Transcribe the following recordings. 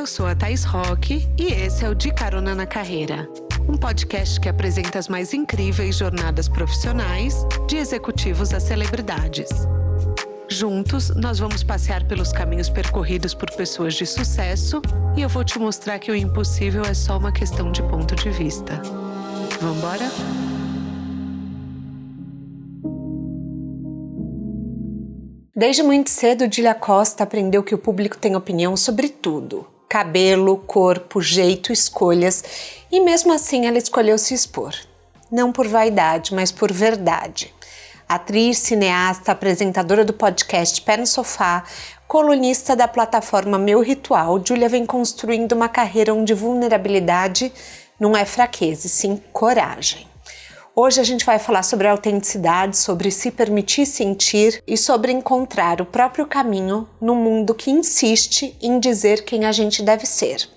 Eu sou a Thaís Roque e esse é o De Carona na Carreira, um podcast que apresenta as mais incríveis jornadas profissionais de executivos a celebridades. Juntos, nós vamos passear pelos caminhos percorridos por pessoas de sucesso e eu vou te mostrar que o impossível é só uma questão de ponto de vista. Vambora? Desde muito cedo, Dília Costa aprendeu que o público tem opinião sobre tudo. Cabelo, corpo, jeito, escolhas. E mesmo assim ela escolheu se expor. Não por vaidade, mas por verdade. Atriz, cineasta, apresentadora do podcast Pé no Sofá, colunista da plataforma Meu Ritual, Dília vem construindo uma carreira onde vulnerabilidade não é fraqueza, e sim coragem. Hoje a gente vai falar sobre autenticidade, sobre se permitir sentir e sobre encontrar o próprio caminho num mundo que insiste em dizer quem a gente deve ser.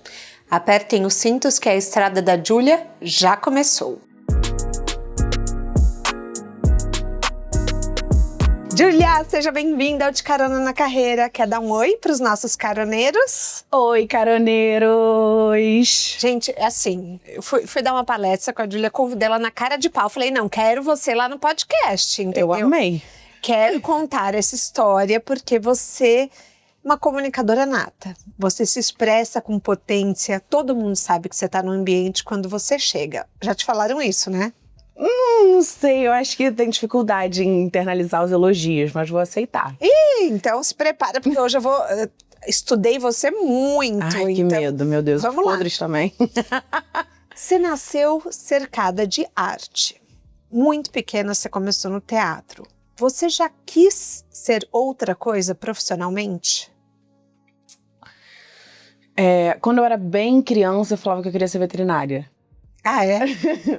Apertem os cintos que a estrada da Dília já começou. Dília, seja bem-vinda ao De Carona na Carreira. Quer dar um oi para os nossos caroneiros? Oi, caroneiros! Gente, é assim, eu fui dar uma palestra com a Dília, convidei ela na cara de pau. Falei, não, quero você lá no podcast, entendeu? Eu amei. Quero contar essa história porque você é uma comunicadora nata. Você se expressa com potência, todo mundo sabe que você está no ambiente quando você chega. Já te falaram isso, né? Não sei, eu acho que tem dificuldade em internalizar os elogios, mas vou aceitar. Então se prepara, porque hoje eu vou... Estudei você muito. Ai, que medo, meu Deus. Vamos lá. Podres também. Você nasceu cercada de arte. Muito pequena você começou no teatro. Você já quis ser outra coisa profissionalmente? Quando eu era bem criança, eu falava que eu queria ser veterinária. Ah, é?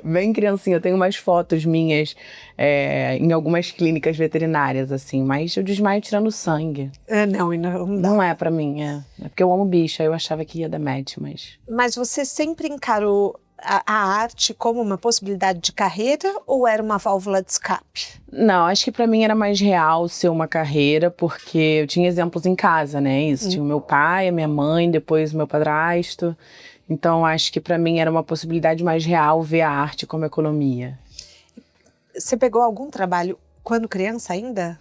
Bem criancinha, eu tenho umas fotos minhas em algumas clínicas veterinárias, assim, mas eu desmaio tirando sangue. Não dá. Não é pra mim, é porque eu amo bicho, aí eu achava que ia dar match, mas... Mas você sempre encarou a arte como uma possibilidade de carreira ou era uma válvula de escape? Não, acho que pra mim era mais real ser uma carreira, porque eu tinha exemplos em casa, né, isso. Tinha o meu pai, a minha mãe, depois o meu padrasto. Então, acho que para mim era uma possibilidade mais real ver a arte como economia. Você pegou algum trabalho quando criança ainda?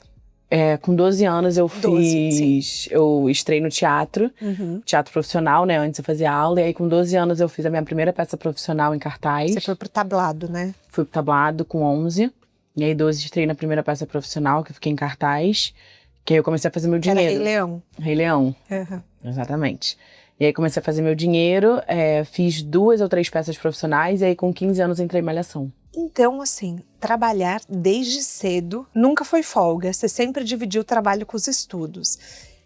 Com 12 anos eu 12, eu estrei no teatro, teatro profissional, né? Antes eu fazia aula, e aí com 12 anos eu fiz a minha primeira peça profissional em cartaz. Você foi pro tablado, né? Fui pro tablado com 11, e aí 12 estrei na primeira peça profissional, que eu fiquei em cartaz, que aí eu comecei a fazer meu dinheiro. Era Rei Leão. Rei Leão, exatamente. E aí comecei a fazer meu dinheiro, fiz 2 ou 3 peças profissionais, e aí com 15 anos entrei em Malhação. Então, assim, trabalhar desde cedo nunca foi folga, você sempre dividiu o trabalho com os estudos.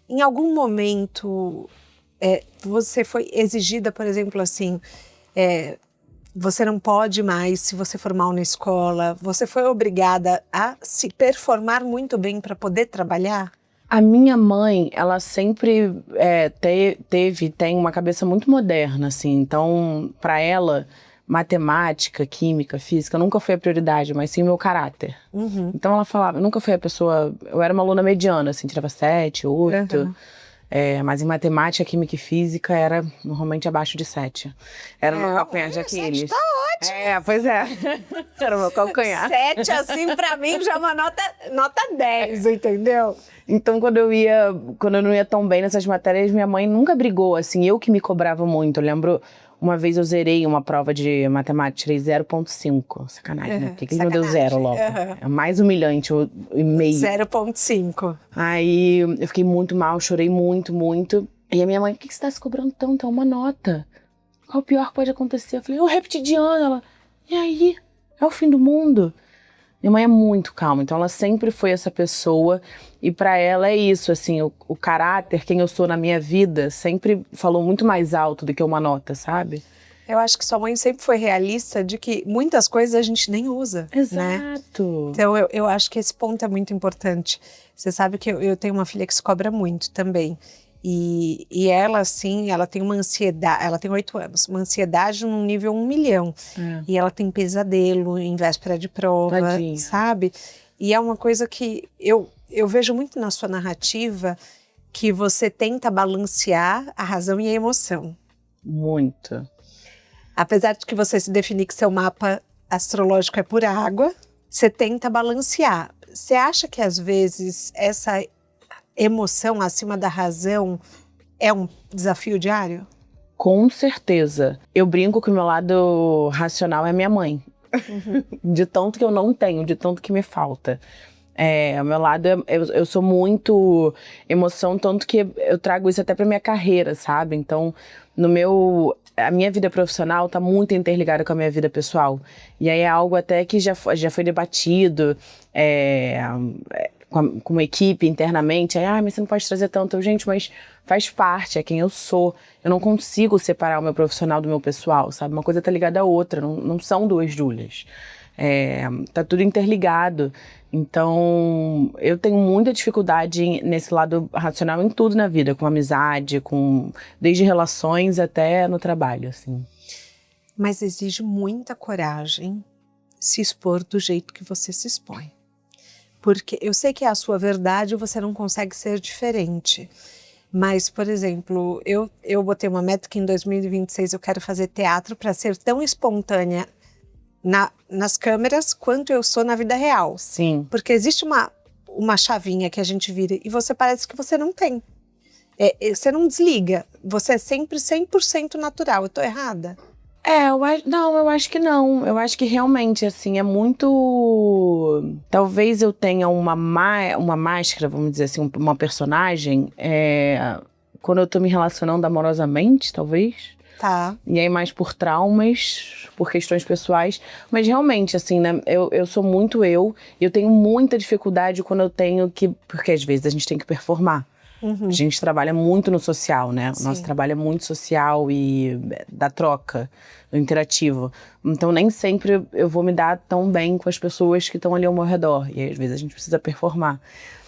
Em algum momento, você foi exigida, por exemplo, assim, você não pode mais se você for mal na escola, você foi obrigada a se performar muito bem para poder trabalhar? A minha mãe, ela sempre tem uma cabeça muito moderna, assim. Então, para ela, matemática, química, física nunca foi a prioridade, mas sim o meu caráter. Então, ela falava, eu nunca fui a pessoa... Eu era uma aluna mediana, assim, tirava 7, 8. Mas em matemática, química e física era normalmente abaixo de 7. Era o meu calcanhar de Aquiles. 7 tá ótimo. Pois é. Era o meu calcanhar. 7, assim, pra mim, já é uma nota 10, entendeu? Então, quando eu não ia tão bem nessas matérias, minha mãe nunca brigou, assim, eu que me cobrava muito. Eu lembro, uma vez eu zerei uma prova de matemática, tirei 0,5. Sacanagem, né? Por que ele não deu 0 logo? É mais humilhante, o e-mail. 0,5. Aí, eu fiquei muito mal, chorei muito, muito. E a minha mãe, por que você tá se cobrando tanto? É uma nota. Qual o pior que pode acontecer? Eu falei, eu repeti de ano. Ela, e aí? É o fim do mundo? Minha mãe é muito calma, então ela sempre foi essa pessoa, e pra ela é isso, assim, o caráter, quem eu sou na minha vida, sempre falou muito mais alto do que uma nota, sabe? Eu acho que sua mãe sempre foi realista de que muitas coisas a gente nem usa, né? Exato. Então eu acho que esse ponto é muito importante. Você sabe que eu tenho uma filha que se cobra muito também. E ela, assim, ela tem uma ansiedade, ela tem 8 anos, uma ansiedade num nível 1 milhão. E ela tem pesadelo em véspera de prova, sabe? E é uma coisa que eu vejo muito na sua narrativa, que você tenta balancear a razão e a emoção. Muito. Apesar de que você se definir que seu mapa astrológico é pura água, você tenta balancear. Você acha que às vezes essa emoção acima da razão é um desafio diário? Com certeza. Eu brinco que o meu lado racional é minha mãe. De tanto que eu não tenho, de tanto que me falta. O meu lado, eu sou muito emoção, tanto que eu trago isso até pra minha carreira, sabe? Então, a minha vida profissional tá muito interligada com a minha vida pessoal. E aí é algo até que já foi debatido com uma equipe internamente. Mas você não pode trazer tanto. Gente, mas faz parte, é quem eu sou. Eu não consigo separar o meu profissional do meu pessoal, sabe? Uma coisa tá ligada à outra, não são duas Júlias. Tá tudo interligado. Então, eu tenho muita dificuldade nesse lado racional em tudo na vida, com amizade, desde relações até no trabalho, assim. Mas exige muita coragem se expor do jeito que você se expõe. Porque eu sei que é a sua verdade e você não consegue ser diferente. Mas, por exemplo, eu botei uma meta que em 2026 eu quero fazer teatro para ser tão espontânea nas câmeras quanto eu sou na vida real. Sim. Porque existe uma chavinha que a gente vira e você parece que você não tem. Você não desliga. Você é sempre 100% natural. Eu tô errada? Eu acho que não. Eu acho que realmente, assim, é muito... Talvez eu tenha uma máscara, vamos dizer assim, uma personagem, quando eu tô me relacionando amorosamente, talvez. Tá. E aí mais por traumas, por questões pessoais. Mas realmente, assim, né, eu sou muito e eu tenho muita dificuldade quando eu tenho que... Porque às vezes a gente tem que performar. Uhum. A gente trabalha muito no social, né? Sim. O nosso trabalho é muito social e da troca, do interativo. Então, nem sempre eu vou me dar tão bem com as pessoas que estão ali ao meu redor. E às vezes a gente precisa performar.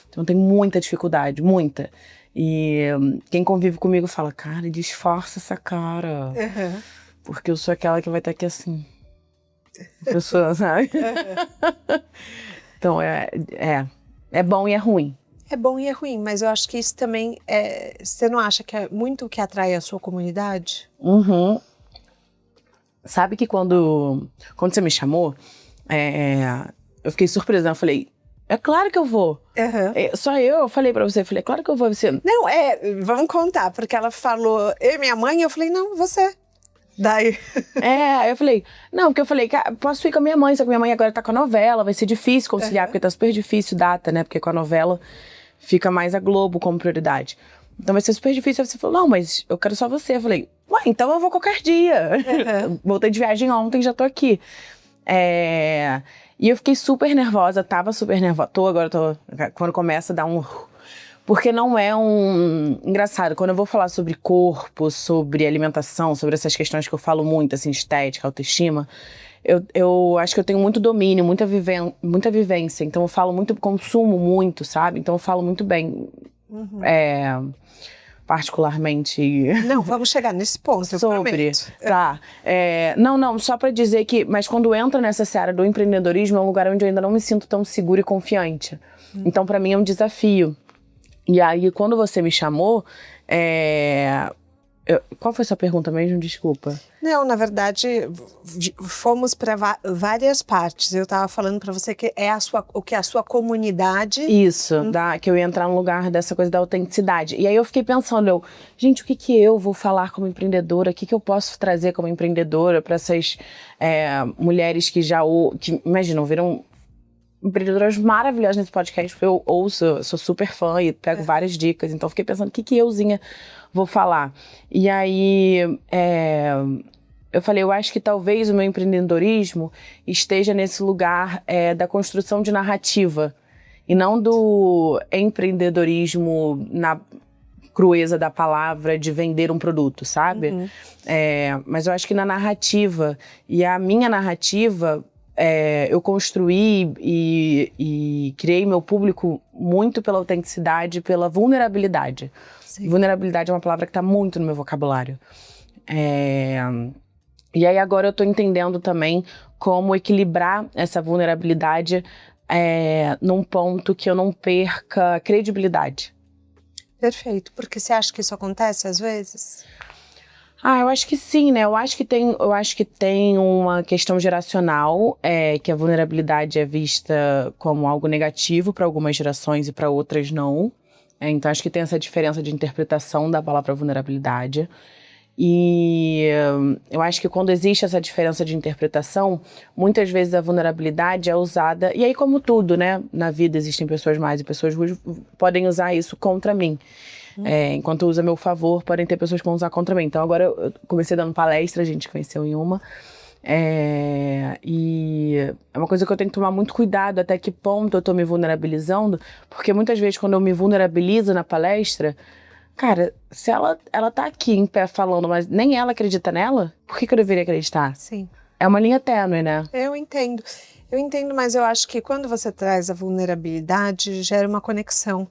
Então, eu tenho muita dificuldade, muita. E quem convive comigo fala, cara, disfarça essa cara. Uhum. Porque eu sou aquela que vai estar aqui assim. A pessoa, sabe? Uhum. Então, é bom e é ruim. É bom e é ruim, mas eu acho que isso também você não acha que é muito o que atrai a sua comunidade? Uhum. Sabe que quando você me chamou, eu fiquei surpresa, né? Eu falei, é claro que eu vou. Uhum. Só eu falei pra você, falei, claro que eu vou. Você... Não, vamos contar, porque ela falou, eu e minha mãe, eu falei, não, você. Daí... eu falei, não, porque eu falei, posso ir com a minha mãe, só que minha mãe agora tá com a novela, vai ser difícil conciliar, porque tá super difícil data, né? Porque com a novela fica mais a Globo como prioridade. Então vai ser super difícil. Aí você falou, não, mas eu quero só você. Eu falei, ué, então eu vou qualquer dia. Uhum. Voltei de viagem ontem, já tô aqui. E eu fiquei super nervosa, tava super nervosa. Quando começa a dar um... Porque não é engraçado, quando eu vou falar sobre corpo, sobre alimentação, sobre essas questões que eu falo muito, assim, estética, autoestima, eu acho que eu tenho muito domínio, muita vivência. Então eu falo muito, consumo muito, sabe? Então eu falo muito bem. Uhum. Particularmente... Não, vamos chegar nesse ponto, eu prometo. Tá. Não, só pra dizer que... Mas quando entra nessa seara do empreendedorismo, é um lugar onde eu ainda não me sinto tão segura e confiante. Então, pra mim, é um desafio. E aí, quando você me chamou... qual foi a sua pergunta mesmo? Desculpa. Não, na verdade, fomos para várias partes. Eu estava falando para você que o que é a sua comunidade... Isso, que eu ia entrar no lugar dessa coisa da autenticidade. E aí eu fiquei pensando, gente, o que eu vou falar como empreendedora? O que eu posso trazer como empreendedora para essas mulheres que imaginam, viram empreendedoras maravilhosas nesse podcast? Eu ouço, sou super fã e pego várias dicas. Então eu fiquei pensando, o que euzinha vou falar? E aí... eu falei, eu acho que talvez o meu empreendedorismo esteja nesse lugar da construção de narrativa e não do empreendedorismo na crueza da palavra de vender um produto, sabe? Uhum. Mas eu acho que na narrativa, e a minha narrativa, eu construí e criei meu público muito pela autenticidade, pela vulnerabilidade. Sim. Vulnerabilidade é uma palavra que está muito no meu vocabulário. E aí agora eu tô entendendo também como equilibrar essa vulnerabilidade num ponto que eu não perca credibilidade. Perfeito. Porque você acha que isso acontece às vezes? Eu acho que sim, né? Eu acho que tem uma questão geracional, que a vulnerabilidade é vista como algo negativo para algumas gerações e para outras não. Então acho que tem essa diferença de interpretação da palavra vulnerabilidade. E eu acho que quando existe essa diferença de interpretação, muitas vezes a vulnerabilidade é usada, e aí como tudo, né, na vida existem pessoas más e pessoas ruins, podem usar isso contra mim. Enquanto usa a meu favor, podem ter pessoas que vão usar contra mim. Então agora eu comecei dando palestra, a gente conheceu em uma, e é uma coisa que eu tenho que tomar muito cuidado até que ponto eu tô me vulnerabilizando, porque muitas vezes quando eu me vulnerabilizo na palestra, cara, se ela tá aqui em pé falando, mas nem ela acredita nela, por que eu deveria acreditar? Sim. É uma linha tênue, né? Eu entendo, mas eu acho que quando você traz a vulnerabilidade, gera uma conexão.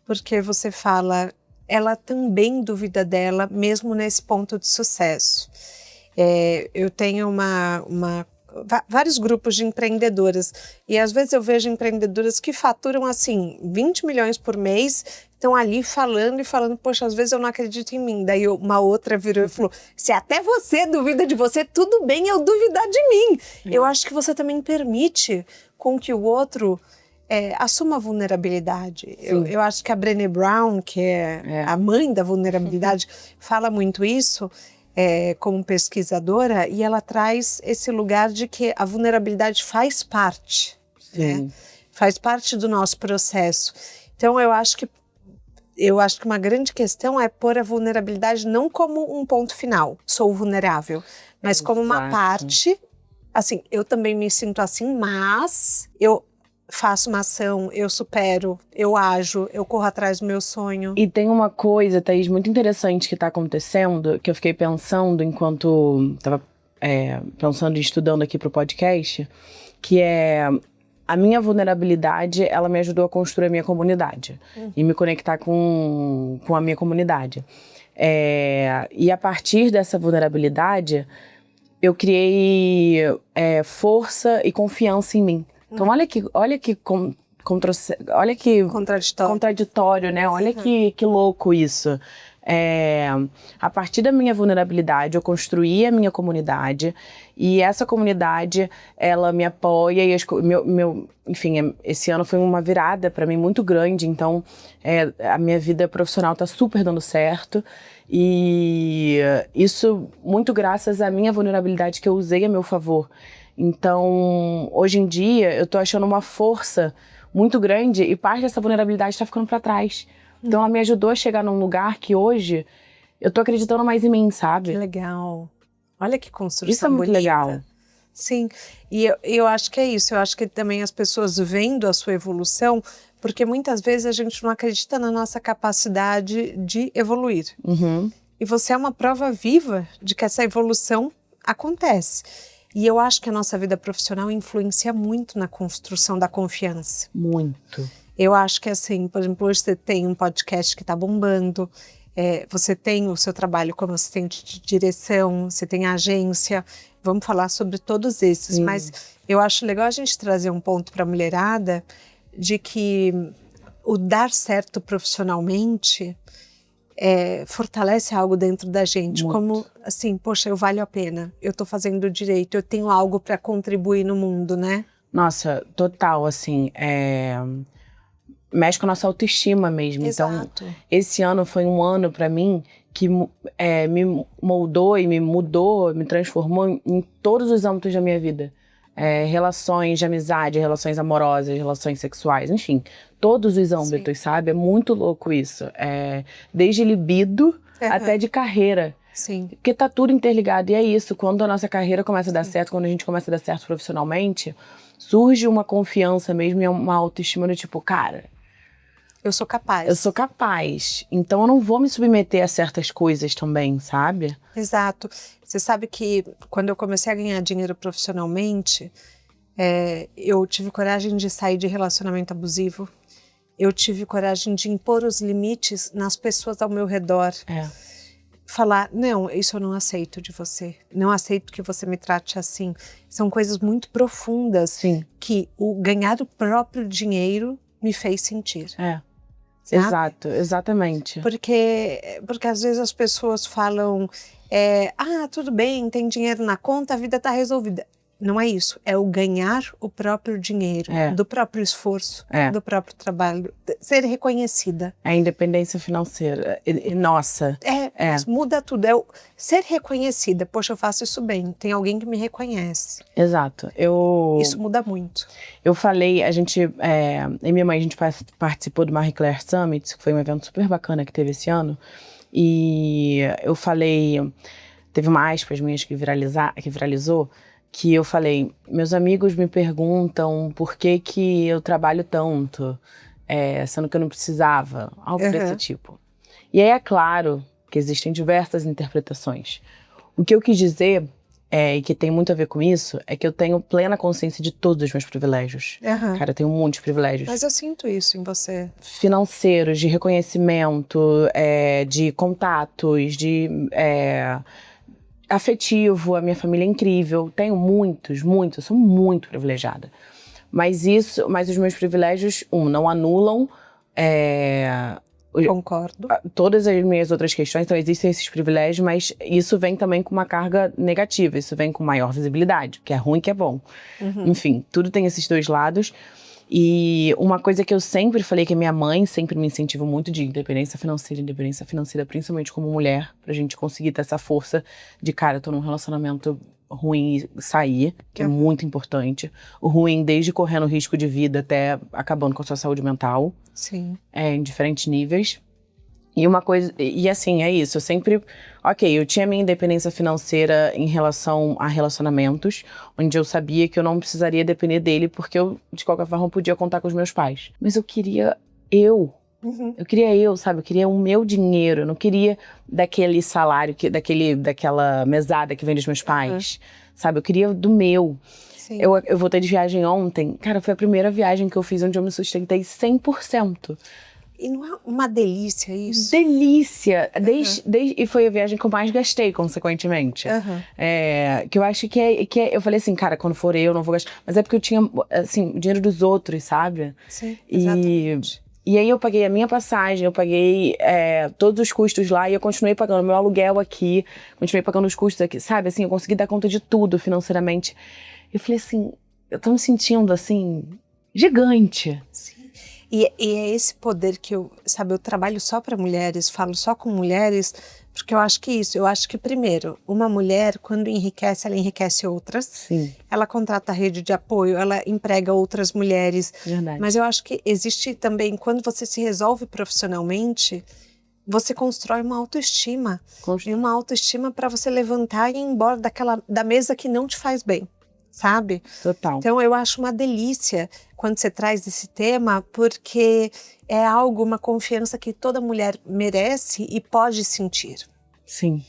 Porque você fala, ela também duvida dela, mesmo nesse ponto de sucesso. Eu tenho vários grupos de empreendedoras, e às vezes eu vejo empreendedoras que faturam assim 20 milhões por mês, estão ali falando, poxa, às vezes eu não acredito em mim. Daí uma outra virou e falou, se até você duvida de você, tudo bem eu duvidar de mim. Eu acho que você também permite com que o outro assuma a vulnerabilidade. Eu acho que a Brené Brown, que é a mãe da vulnerabilidade, fala muito isso, como pesquisadora, e ela traz esse lugar de que a vulnerabilidade faz parte, né? Faz parte do nosso processo. Então eu acho que uma grande questão é pôr a vulnerabilidade não como um ponto final, sou vulnerável, mas como uma parte, assim, eu também me sinto assim, mas eu faço uma ação, eu supero, eu ajo, eu corro atrás do meu sonho. E tem uma coisa, Thaís, muito interessante que está acontecendo, que eu fiquei pensando enquanto estava pensando e estudando aqui para o podcast, que é a minha vulnerabilidade, ela me ajudou a construir a minha comunidade e me conectar com a minha comunidade. E a partir dessa vulnerabilidade, eu criei força e confiança em mim. Então, olha que contraditório, né? Olha que louco isso. A partir da minha vulnerabilidade, eu construí a minha comunidade, e essa comunidade, ela me apoia, e enfim, esse ano foi uma virada para mim muito grande, então a minha vida profissional tá super dando certo, e isso muito graças à minha vulnerabilidade que eu usei a meu favor. Então, hoje em dia, eu tô achando uma força muito grande e parte dessa vulnerabilidade tá ficando pra trás. Então, ela me ajudou a chegar num lugar que hoje eu tô acreditando mais em mim, sabe? Que legal. Olha que construção isso é muito bonita. Legal. Sim, e eu acho que é isso. Eu acho que também as pessoas vendo a sua evolução, porque muitas vezes a gente não acredita na nossa capacidade de evoluir. E você é uma prova viva de que essa evolução acontece. E eu acho que a nossa vida profissional influencia muito na construção da confiança. Muito. Eu acho que assim, por exemplo, hoje você tem um podcast que está bombando, você tem o seu trabalho como assistente de direção, você tem a agência, vamos falar sobre todos esses, mas eu acho legal a gente trazer um ponto para a mulherada de que o dar certo profissionalmente fortalece algo dentro da gente, muito. Como assim, poxa, eu valho a pena, eu tô fazendo direito, eu tenho algo para contribuir no mundo, né? Nossa, total, assim, mexe com a nossa autoestima mesmo. Exato. Então, esse ano foi um ano para mim que me moldou e me mudou, me transformou em todos os âmbitos da minha vida. Relações de amizade, relações amorosas, relações sexuais, enfim, todos os âmbitos, sabe? É muito louco isso. Desde libido até de carreira. Sim. Porque tá tudo interligado, e é isso, quando a nossa carreira começa a dar certo, quando a gente começa a dar certo profissionalmente, surge uma confiança mesmo e uma autoestima do tipo, cara, eu sou capaz. Eu sou capaz. Então eu não vou me submeter a certas coisas também, sabe? Exato. Você sabe que quando eu comecei a ganhar dinheiro profissionalmente, eu tive coragem de sair de relacionamento abusivo. Eu tive coragem de impor os limites nas pessoas ao meu redor. Falar, não, isso eu não aceito de você. Não aceito que você me trate assim. São coisas muito profundas que o ganhar o próprio dinheiro me fez sentir. sabe? Exato, exatamente. Porque às vezes as pessoas falam, tudo bem, tem dinheiro na conta, a vida está resolvida. Não é isso, é o ganhar o próprio dinheiro, do próprio esforço, do próprio trabalho, ser reconhecida. É a independência financeira, nossa. Mas muda tudo, ser reconhecida, poxa, eu faço isso bem, tem alguém que me reconhece. Exato, Isso muda muito. Eu falei, a gente, eu e minha mãe, a gente participou do Marie Claire Summit, que foi um evento super bacana que teve esse ano, e eu falei, teve uma aspas minhas que viralizou, que eu falei, meus amigos me perguntam por que eu trabalho tanto, sendo que eu não precisava, algo desse tipo. E aí é claro que existem diversas interpretações. O que eu quis dizer, e que tem muito a ver com isso, é que eu tenho plena consciência de todos os meus privilégios. Cara, eu tenho um monte de privilégios. Mas eu sinto isso em você. Financeiros, de reconhecimento, de contatos, de... afetivo, a minha família é incrível, tenho muitos, eu sou muito privilegiada. Mas os meus privilégios, não anulam Concordo. Todas as minhas outras questões, então existem esses privilégios, mas isso vem também com uma carga negativa, isso vem com maior visibilidade, que é ruim, que é bom. Enfim, tudo tem esses dois lados. E uma coisa que eu sempre falei, que a minha mãe sempre me incentivou muito, de independência financeira, principalmente como mulher, pra gente conseguir ter essa força de, cara, eu tô num relacionamento ruim e sair, que é muito importante. O ruim desde correndo risco de vida até acabando com a sua saúde mental. Sim. Em diferentes níveis. E uma coisa, e assim, é isso, eu sempre, eu tinha minha independência financeira em relação a relacionamentos, onde eu sabia que eu não precisaria depender dele, porque eu, de qualquer forma, podia contar com os meus pais. Mas eu queria sabe, eu queria o meu dinheiro, eu não queria daquele salário, daquela mesada que vem dos meus pais, sabe, eu queria do meu. Sim. Eu voltei de viagem ontem, cara, foi a primeira viagem que eu fiz onde eu me sustentei 100%. E não é uma delícia isso? Delícia! E foi a viagem que eu mais gastei, consequentemente. Que eu acho que eu falei assim, cara, quando for eu não vou gastar. Mas é porque eu tinha, assim, o dinheiro dos outros, sabe? Sim, exatamente. E aí eu paguei a minha passagem, eu paguei todos os custos lá e eu continuei pagando meu aluguel aqui, continuei pagando os custos aqui, sabe? Assim, eu consegui dar conta de tudo financeiramente. Eu falei assim, eu tô me sentindo, assim, gigante. Sim. E é esse poder que eu trabalho só para mulheres, falo só com mulheres, porque eu acho que primeiro, uma mulher, quando enriquece, ela enriquece outras. Sim. Ela contrata rede de apoio, ela emprega outras mulheres. Verdade. Mas eu acho que existe também, quando você se resolve profissionalmente, você constrói uma autoestima. E uma autoestima para você levantar e ir embora da mesa que não te faz bem. Sabe? Total. Então eu acho uma delícia quando você traz esse tema, porque é uma confiança que toda mulher merece e pode sentir. Sim.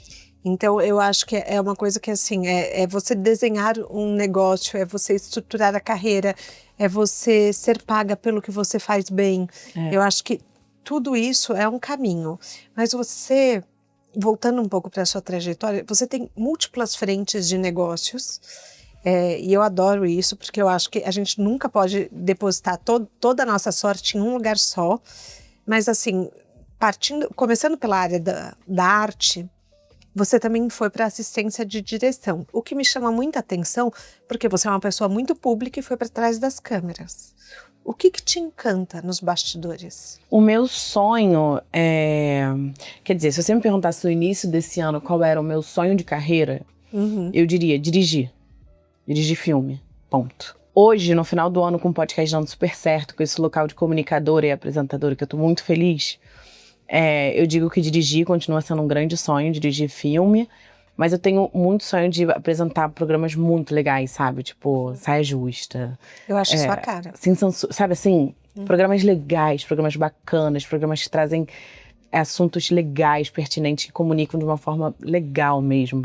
Então eu acho que é uma coisa que assim, é você desenhar um negócio, é você estruturar a carreira, é você ser paga pelo que você faz bem. Eu acho que tudo isso é um caminho. Mas você, voltando um pouco para a sua trajetória, você tem múltiplas frentes de negócios. E eu adoro isso, porque eu acho que a gente nunca pode depositar toda a nossa sorte em um lugar só. Mas assim, começando pela área da arte, você também foi para assistência de direção. O que me chama muita atenção, porque você é uma pessoa muito pública e foi para trás das câmeras. O que te encanta nos bastidores? O meu sonho Quer dizer, se você me perguntasse no início desse ano qual era o meu sonho de carreira, eu diria dirigir filme, ponto. Hoje, no final do ano, com o podcast dando super certo, com esse local de comunicadora e apresentadora, que eu tô muito feliz, eu digo que dirigir continua sendo um grande sonho, dirigir filme, mas eu tenho muito sonho de apresentar programas muito legais, sabe? Tipo, Saia Justa. Eu acho isso a cara. Sabe assim? Programas legais, programas bacanas, programas que trazem assuntos legais, pertinentes, que comunicam de uma forma legal mesmo,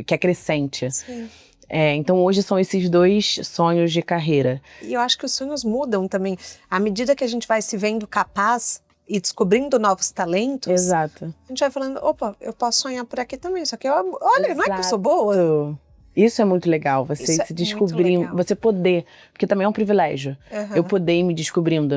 que é crescente. Sim. Então hoje são esses dois sonhos de carreira. E eu acho que os sonhos mudam também. À medida que a gente vai se vendo capaz e descobrindo novos talentos, Exato. A gente vai falando, opa, eu posso sonhar por aqui também, só que olha, Exato. Não é que eu sou boa. Isso é muito legal, você se descobrindo, você poder, porque também é um privilégio, eu poder ir me descobrindo,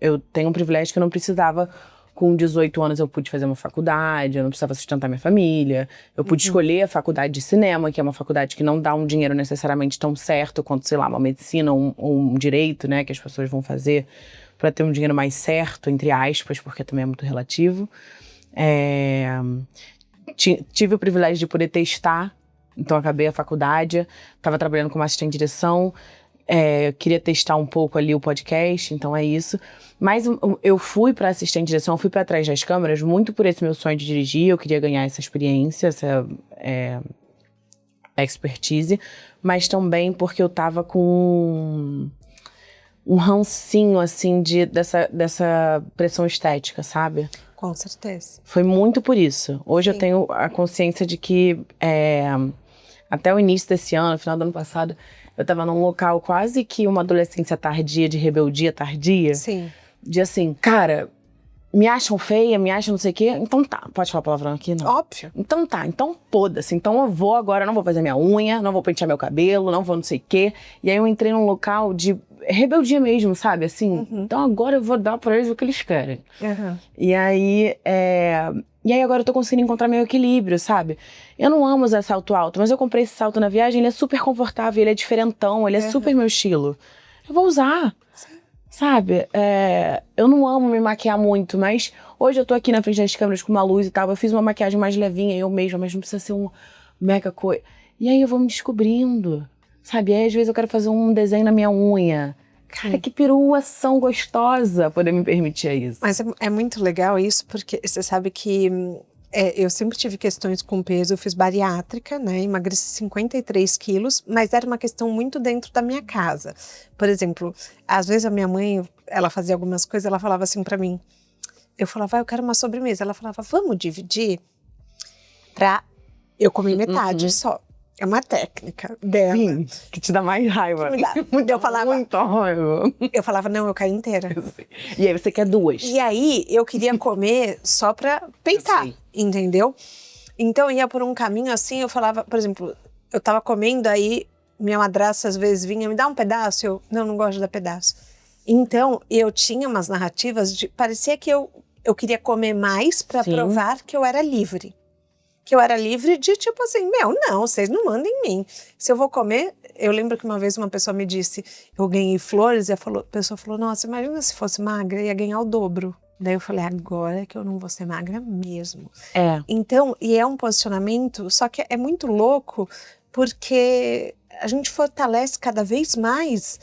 eu tenho um privilégio que eu não precisava, com 18 anos eu pude fazer uma faculdade, eu não precisava sustentar minha família, eu pude escolher a faculdade de cinema, que é uma faculdade que não dá um dinheiro necessariamente tão certo quanto, sei lá, uma medicina ou um direito, né, que as pessoas vão fazer para ter um dinheiro mais certo, entre aspas, porque também é muito relativo. Tive o privilégio de poder testar, então acabei a faculdade, estava trabalhando como assistente de direção, queria testar um pouco ali o podcast, então é isso. Mas eu fui para assistente de direção, eu fui para trás das câmeras muito por esse meu sonho de dirigir, eu queria ganhar essa experiência, essa expertise, mas também porque eu tava com um rancinho, assim, dessa pressão estética, sabe? Com certeza. Foi muito por isso. Hoje Sim. eu tenho a consciência de que até o início desse ano, final do ano passado, eu tava num local quase que uma adolescência tardia, de rebeldia tardia. Sim. De assim, cara, me acham feia, me acham não sei o quê, então tá. Pode falar palavrão aqui? Não. Óbvio. Então tá, então foda-se. Então eu vou agora, não vou fazer minha unha, não vou pentear meu cabelo, não vou não sei o quê. E aí eu entrei num local de rebeldia mesmo, sabe? Assim, então agora eu vou dar pra eles o que eles querem. E aí, agora eu tô conseguindo encontrar meu equilíbrio, sabe? Eu não amo usar salto alto, mas eu comprei esse salto na viagem, ele é super confortável, ele é diferentão, ele é super meu estilo. Eu vou usar. Sabe, eu não amo me maquiar muito, mas hoje eu tô aqui na frente das câmeras com uma luz e tal, eu fiz uma maquiagem mais levinha, eu mesma, mas não precisa ser um mega coisa. E aí eu vou me descobrindo, sabe, aí às vezes eu quero fazer um desenho na minha unha. Cara, que peruação gostosa poder me permitir isso. Mas é muito legal isso, porque você sabe que eu sempre tive questões com peso, eu fiz bariátrica, né, emagreci 53 quilos, mas era uma questão muito dentro da minha casa. Por exemplo, às vezes a minha mãe, ela fazia algumas coisas, ela falava assim pra mim, eu falava, eu quero uma sobremesa, ela falava, vamos dividir pra eu comer metade só. É uma técnica dela. Sim, que te dá mais raiva. Eu falava, muito raiva. Eu falava, não, eu quero inteira. E aí você quer duas. E aí eu queria comer só pra peitar, entendeu? Então ia por um caminho assim, eu falava, por exemplo, eu tava comendo, aí minha madrasta às vezes vinha, me dá um pedaço, eu não gosto de dar pedaço. Então eu tinha umas narrativas de, parecia que eu queria comer mais pra provar que eu era livre. Que eu era livre de tipo assim, não, vocês não mandam em mim. Se eu vou comer, eu lembro que uma vez uma pessoa me disse, eu ganhei flores, e a pessoa falou, nossa, imagina se fosse magra, ia ganhar o dobro. Daí eu falei, agora que eu não vou ser magra mesmo. Então, e é um posicionamento, só que é muito louco, porque a gente fortalece cada vez mais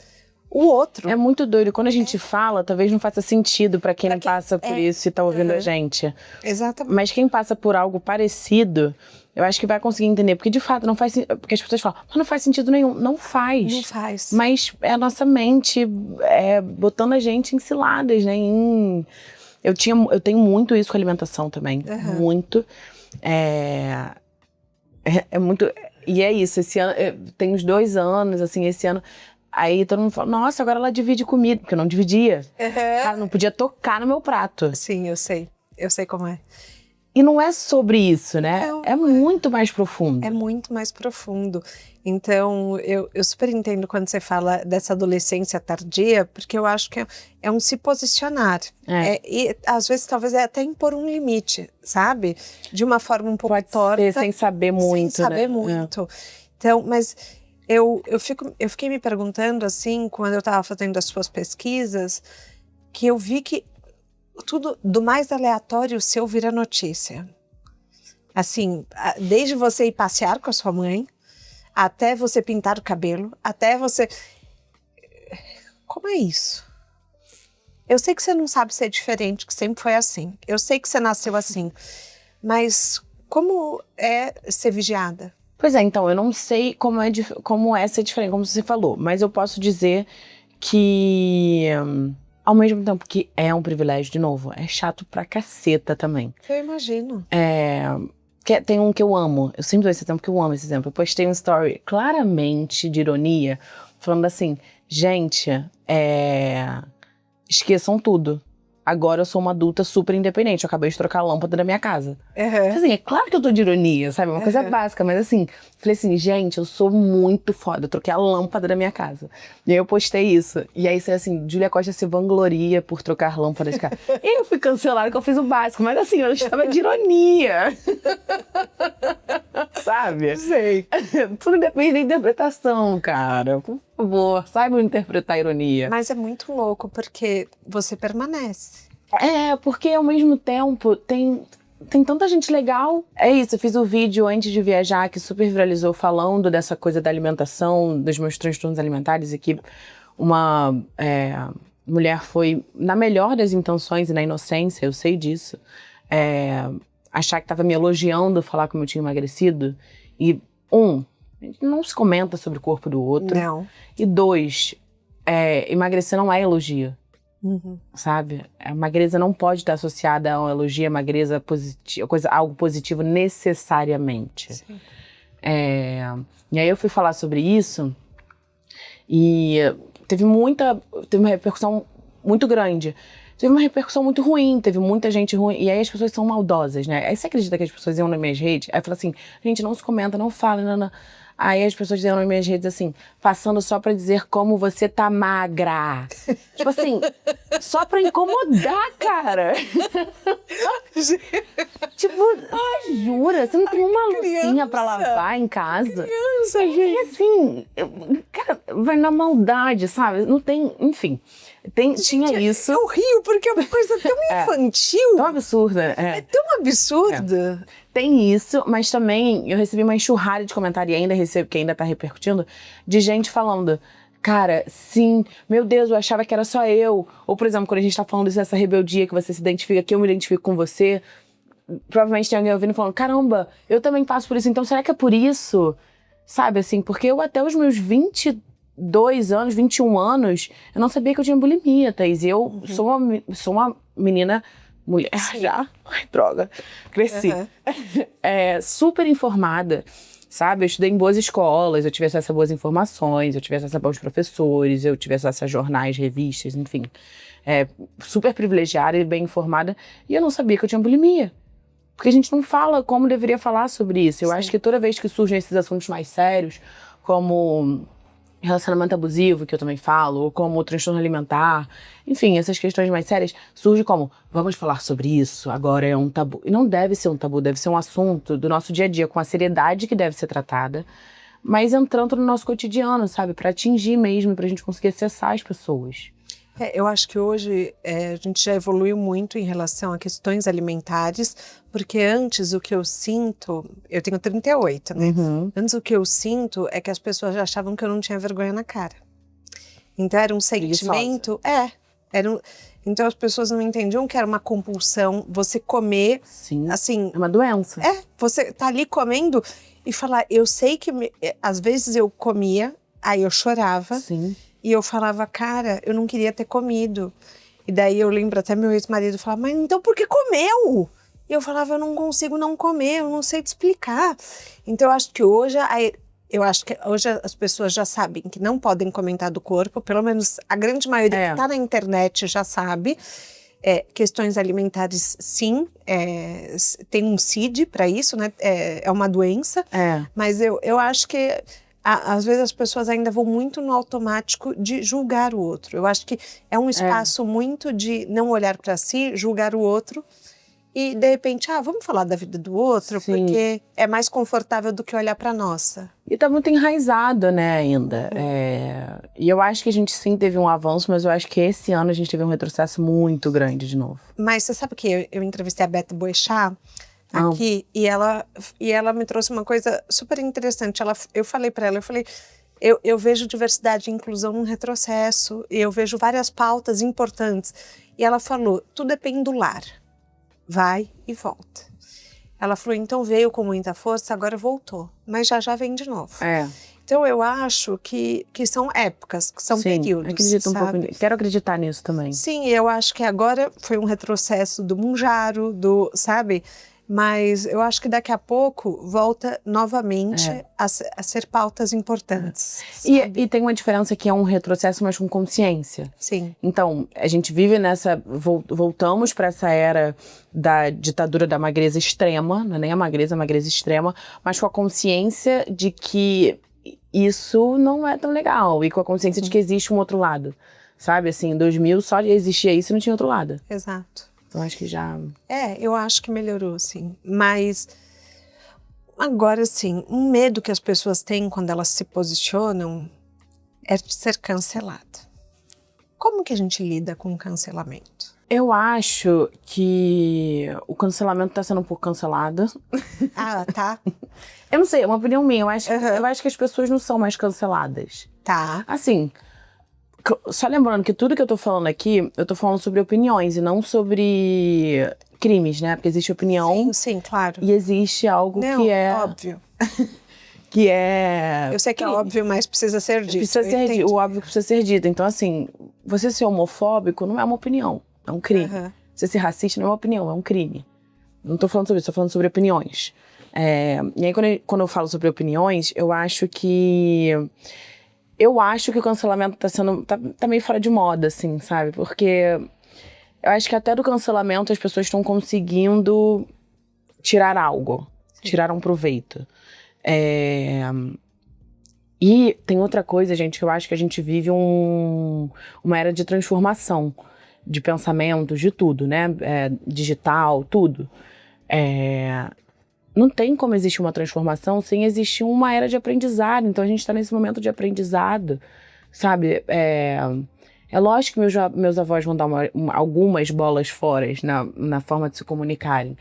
o outro. É muito doido. Quando a gente fala, talvez não faça sentido pra quem não passa por isso e tá ouvindo a gente. Exatamente. Mas quem passa por algo parecido, eu acho que vai conseguir entender. Porque de fato não faz sentido. Porque as pessoas falam, mas não faz sentido nenhum. Não faz. Não faz. Mas é a nossa mente botando a gente em ciladas, né? Eu tenho muito isso com alimentação também. Muito. É muito. E é isso. Esse ano, tem uns 2 anos, assim, esse ano. Aí todo mundo fala, nossa, agora ela divide comida, porque eu não dividia. Cara, não podia tocar no meu prato. Sim, eu sei como é. E não é sobre isso, né? É muito mais profundo. É muito mais profundo. Então, eu super entendo quando você fala dessa adolescência tardia, porque eu acho que é um se posicionar. E às vezes, talvez, é até impor um limite, sabe? De uma forma um pouco torta. Ser, sem saber muito, sem saber muito. Então, mas eu fiquei me perguntando, assim, quando eu estava fazendo as suas pesquisas, que eu vi que tudo do mais aleatório seu vira notícia. Assim, desde você ir passear com a sua mãe, até você pintar o cabelo, até você... Como é isso? Eu sei que você não sabe ser diferente, que sempre foi assim. Eu sei que você nasceu assim. Mas como é ser vigiada? Pois é, então, eu não sei como é ser diferente, como você falou. Mas eu posso dizer que... Ao mesmo tempo que é um privilégio, de novo, é chato pra caceta também. Eu imagino. Tem um que eu amo, eu sempre dou esse exemplo que eu amo esse exemplo. Eu postei um story claramente de ironia, falando assim, gente, esqueçam tudo. agora eu sou uma adulta super independente. Eu acabei de trocar a lâmpada da minha casa. Uhum. Assim, é claro que eu tô de ironia, sabe? Uma coisa básica, mas assim, falei assim, gente, eu sou muito foda. Eu troquei a lâmpada da minha casa. E aí eu postei isso. E aí, assim, Júlia Costa se vangloria por trocar lâmpadas de casa. E eu fui cancelada que eu fiz o básico, mas assim, eu estava de ironia. Sabe? Sei. Tudo depende da interpretação, cara. Por favor, saibam interpretar a ironia. Mas é muito louco, porque você permanece. Porque ao mesmo tempo tem tanta gente legal. É isso, eu fiz o vídeo antes de viajar que super viralizou falando dessa coisa da alimentação, dos meus transtornos alimentares e que uma mulher foi, na melhor das intenções e na inocência, eu sei disso, achar que estava me elogiando, falar como eu tinha emagrecido. E, a gente não se comenta sobre o corpo do outro. Não. E 2, emagrecer não é elogio. Uhum. Sabe? A magreza não pode estar associada a um elogio, a magreza algo positivo necessariamente. Sim. E aí eu fui falar sobre isso e teve uma repercussão muito grande. Teve uma repercussão muito ruim, teve muita gente ruim. E aí as pessoas são maldosas, né? Aí você acredita que as pessoas iam nas minhas redes? Aí eu falo assim, gente, não se comenta, não fala, não. Aí as pessoas iam nas minhas redes assim, passando só pra dizer como você tá magra. Tipo assim, só pra incomodar, cara. Tipo, jura? Você não tem uma loucinha pra lavar em casa? Criança, gente. E assim, cara, vai na maldade, sabe? Não tem, enfim. Tinha isso. Eu rio porque é uma coisa tão infantil. Tão absurda. É tão absurda. Tem isso, mas também eu recebi uma enxurrada de comentário e ainda recebo, que ainda tá repercutindo, de gente falando, cara, sim, meu Deus, eu achava que era só eu. Ou, por exemplo, quando a gente tá falando dessa rebeldia que você se identifica, que eu me identifico com você, provavelmente tem alguém ouvindo falando, caramba, eu também passo por isso, então será que é por isso? Sabe, assim, porque eu até os meus 22 anos, 21 anos, eu não sabia que eu tinha bulimia, Thaís. E eu sou uma menina, mulher já, ai, droga, cresci. Super informada, sabe? Eu estudei em boas escolas, eu tive acesso a boas informações, eu tive acesso a bons professores, eu tive acesso a jornais, revistas, enfim. Super privilegiada e bem informada, e eu não sabia que eu tinha bulimia. Porque a gente não fala como deveria falar sobre isso. Eu acho que toda vez que surgem esses assuntos mais sérios, como relacionamento abusivo, que eu também falo, ou como transtorno alimentar, enfim, essas questões mais sérias, surge como, vamos falar sobre isso, agora é um tabu. E não deve ser um tabu, deve ser um assunto do nosso dia a dia, com a seriedade que deve ser tratada, mas entrando no nosso cotidiano, sabe, pra atingir mesmo, pra gente conseguir acessar as pessoas. Eu acho que hoje a gente já evoluiu muito em relação a questões alimentares, porque antes o que eu sinto, eu tenho 38, né? Antes o que eu sinto é que as pessoas já achavam que eu não tinha vergonha na cara. Então era um sentimento, então as pessoas não entendiam que era uma compulsão, você comer, Sim, assim... é uma doença. Você tá ali comendo e falar, eu sei que às vezes eu comia, aí eu chorava. Sim. E eu falava, cara, eu não queria ter comido. E daí eu lembro até meu ex-marido falava, mas então por que comeu? E eu falava, eu não consigo não comer, eu não sei te explicar. Então eu acho que hoje as pessoas já sabem que não podem comentar do corpo, pelo menos a grande maioria que está na internet já sabe. Questões alimentares, sim, tem um CID para isso, né? É uma doença. Mas eu acho que às vezes as pessoas ainda vão muito no automático de julgar o outro. Eu acho que é um espaço muito de não olhar para si, julgar o outro e de repente, vamos falar da vida do outro, sim, porque é mais confortável do que olhar para nossa. E tá muito enraizado, né, ainda. E eu acho que a gente sim teve um avanço, mas eu acho que esse ano a gente teve um retrocesso muito grande de novo. Mas você sabe que eu entrevistei a Beta Boechat aqui, e ela me trouxe uma coisa super interessante. Eu falei para ela, eu vejo diversidade e inclusão num retrocesso, e eu vejo várias pautas importantes. E ela falou, tudo é pendular, vai e volta. Ela falou, então veio com muita força, agora voltou, mas já vem de novo. Então eu acho que são épocas, que são períodos, acredito quero acreditar nisso também. Sim, eu acho que agora foi um retrocesso do Mounjaro, sabe? Mas eu acho que daqui a pouco volta novamente a ser pautas importantes. E tem uma diferença que é um retrocesso, mas com consciência. Sim. Então, a gente vive nessa... Voltamos para essa era da ditadura da magreza extrema, não é nem a magreza extrema, mas com a consciência de que isso não é tão legal. E com a consciência de que existe um outro lado. Sabe, assim, em 2000 só existia isso e não tinha outro lado. Exato. Então, acho que já... eu acho que melhorou, sim. Mas, agora, sim, um medo que as pessoas têm quando elas se posicionam é de ser cancelada. Como que a gente lida com o cancelamento? Eu acho que o cancelamento tá sendo um pouco cancelado. Ah, tá. Eu não sei, é uma opinião minha. Eu acho que as pessoas não são mais canceladas. Tá. Assim... Só lembrando que tudo que eu tô falando aqui, eu tô falando sobre opiniões e não sobre crimes, né? Porque existe opinião. Sim, claro. E existe algo que é... óbvio. Que é... Eu sei que é óbvio, mas precisa ser dito. Precisa ser dito. O óbvio precisa ser dito. Então, assim, você ser homofóbico não é uma opinião, é um crime. Você ser racista não é uma opinião, é um crime. Não tô falando sobre isso, tô falando sobre opiniões. E aí, quando eu falo sobre opiniões, eu acho que o cancelamento tá meio fora de moda, assim, sabe? Porque eu acho que até do cancelamento as pessoas estão conseguindo tirar algo, tirar um proveito. E tem outra coisa, gente, que eu acho que a gente vive uma era de transformação de pensamentos, de tudo, né? Digital, tudo. Não tem como existir uma transformação sem existir uma era de aprendizado. Então a gente está nesse momento de aprendizado, sabe? É lógico que meus avós vão dar algumas bolas fora na forma de se comunicarem.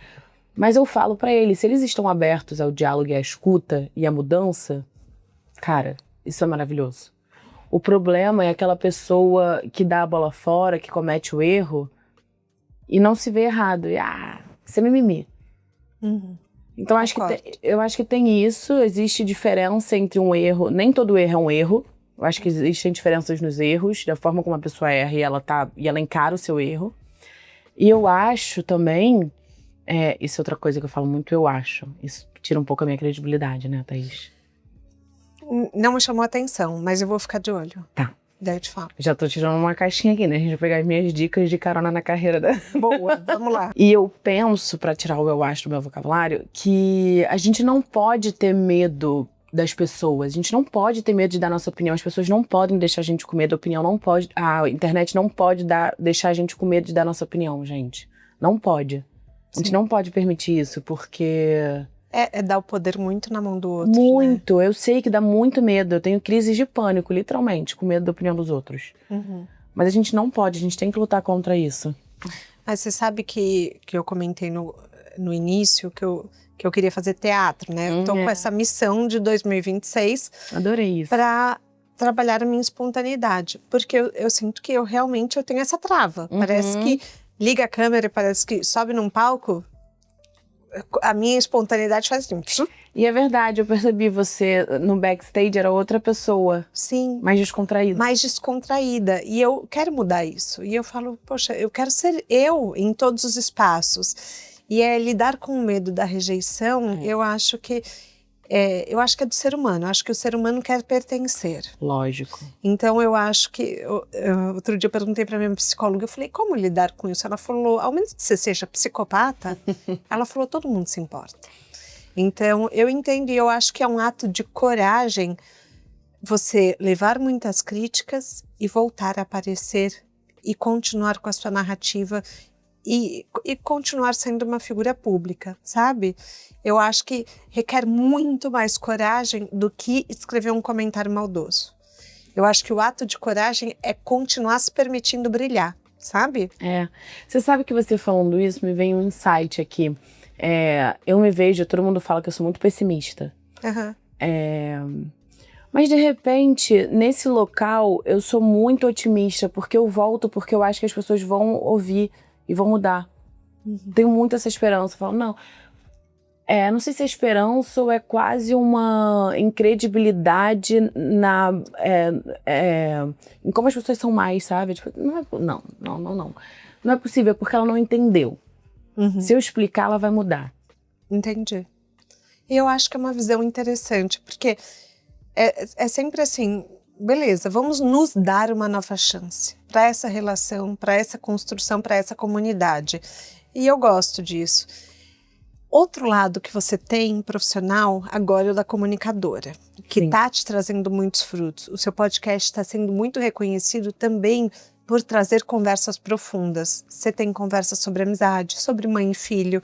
Mas eu falo para eles, se eles estão abertos ao diálogo e à escuta e à mudança, cara, isso é maravilhoso. O problema é aquela pessoa que dá a bola fora, que comete o erro e não se vê errado. Isso é mimimi. Então, eu acho que tem isso, existe diferença entre um erro, nem todo erro é um erro. Eu acho que existem diferenças nos erros, da forma como a pessoa erra e ela encara o seu erro. E eu acho também, isso é outra coisa que eu falo muito, eu acho. Isso tira um pouco a minha credibilidade, né, Thaís? Não me chamou a atenção, mas eu vou ficar de olho. Tá. Daí eu te falo. Já tô tirando uma caixinha aqui, né? A gente vai pegar as minhas dicas de carona na carreira da... Boa, vamos lá. E eu penso, pra tirar o eu acho do meu vocabulário, que a gente não pode ter medo das pessoas. A gente não pode ter medo de dar nossa opinião. As pessoas não podem deixar a gente com medo. A internet não pode deixar a gente com medo de dar nossa opinião, gente. Não pode. A gente não pode permitir isso, porque... É dar o poder muito na mão do outro. Muito. Né? Eu sei que dá muito medo. Eu tenho crises de pânico, literalmente, com medo da opinião dos outros. Mas a gente não pode, a gente tem que lutar contra isso. Mas você sabe que eu comentei no início que eu queria fazer teatro, né? Eu tô com essa missão de 2026. Adorei isso. Pra trabalhar a minha espontaneidade. Porque eu sinto que eu tenho essa trava. Parece que liga a câmera e parece que sobe num palco... A minha espontaneidade faz assim. E é verdade, eu percebi você no backstage era outra pessoa. Sim. Mais descontraída. Mais descontraída. E eu quero mudar isso. E eu falo, poxa, eu quero ser eu em todos os espaços. E lidar com o medo da rejeição, eu acho que é do ser humano. Eu acho que o ser humano quer pertencer. Lógico. Então eu acho que... outro dia eu perguntei para minha psicóloga, eu falei, como lidar com isso? Ela falou, ao menos que você seja psicopata, ela falou, todo mundo se importa. Então eu entendi, eu acho que é um ato de coragem você levar muitas críticas e voltar a aparecer e continuar com a sua narrativa e continuar sendo uma figura pública, sabe? Eu acho que requer muito mais coragem do que escrever um comentário maldoso. Eu acho que o ato de coragem é continuar se permitindo brilhar, sabe? Você sabe que você falando isso, me vem um insight aqui. Eu me vejo, todo mundo fala que eu sou muito pessimista. Mas de repente, nesse local, eu sou muito otimista, porque eu volto, porque eu acho que as pessoas vão ouvir e vão mudar. Tenho muito essa esperança. Eu falo, não sei se é esperança ou é quase uma incredibilidade em como as pessoas são mais, sabe? Tipo, não é possível, porque ela não entendeu. Se eu explicar, ela vai mudar. Entendi. E eu acho que é uma visão interessante, porque é sempre assim, beleza, vamos nos dar uma nova chance para essa relação, para essa construção, para essa comunidade. E eu gosto disso. Outro lado que você tem profissional agora é o da comunicadora, que está te trazendo muitos frutos. O seu podcast está sendo muito reconhecido também por trazer conversas profundas. Você tem conversas sobre amizade, sobre mãe e filho,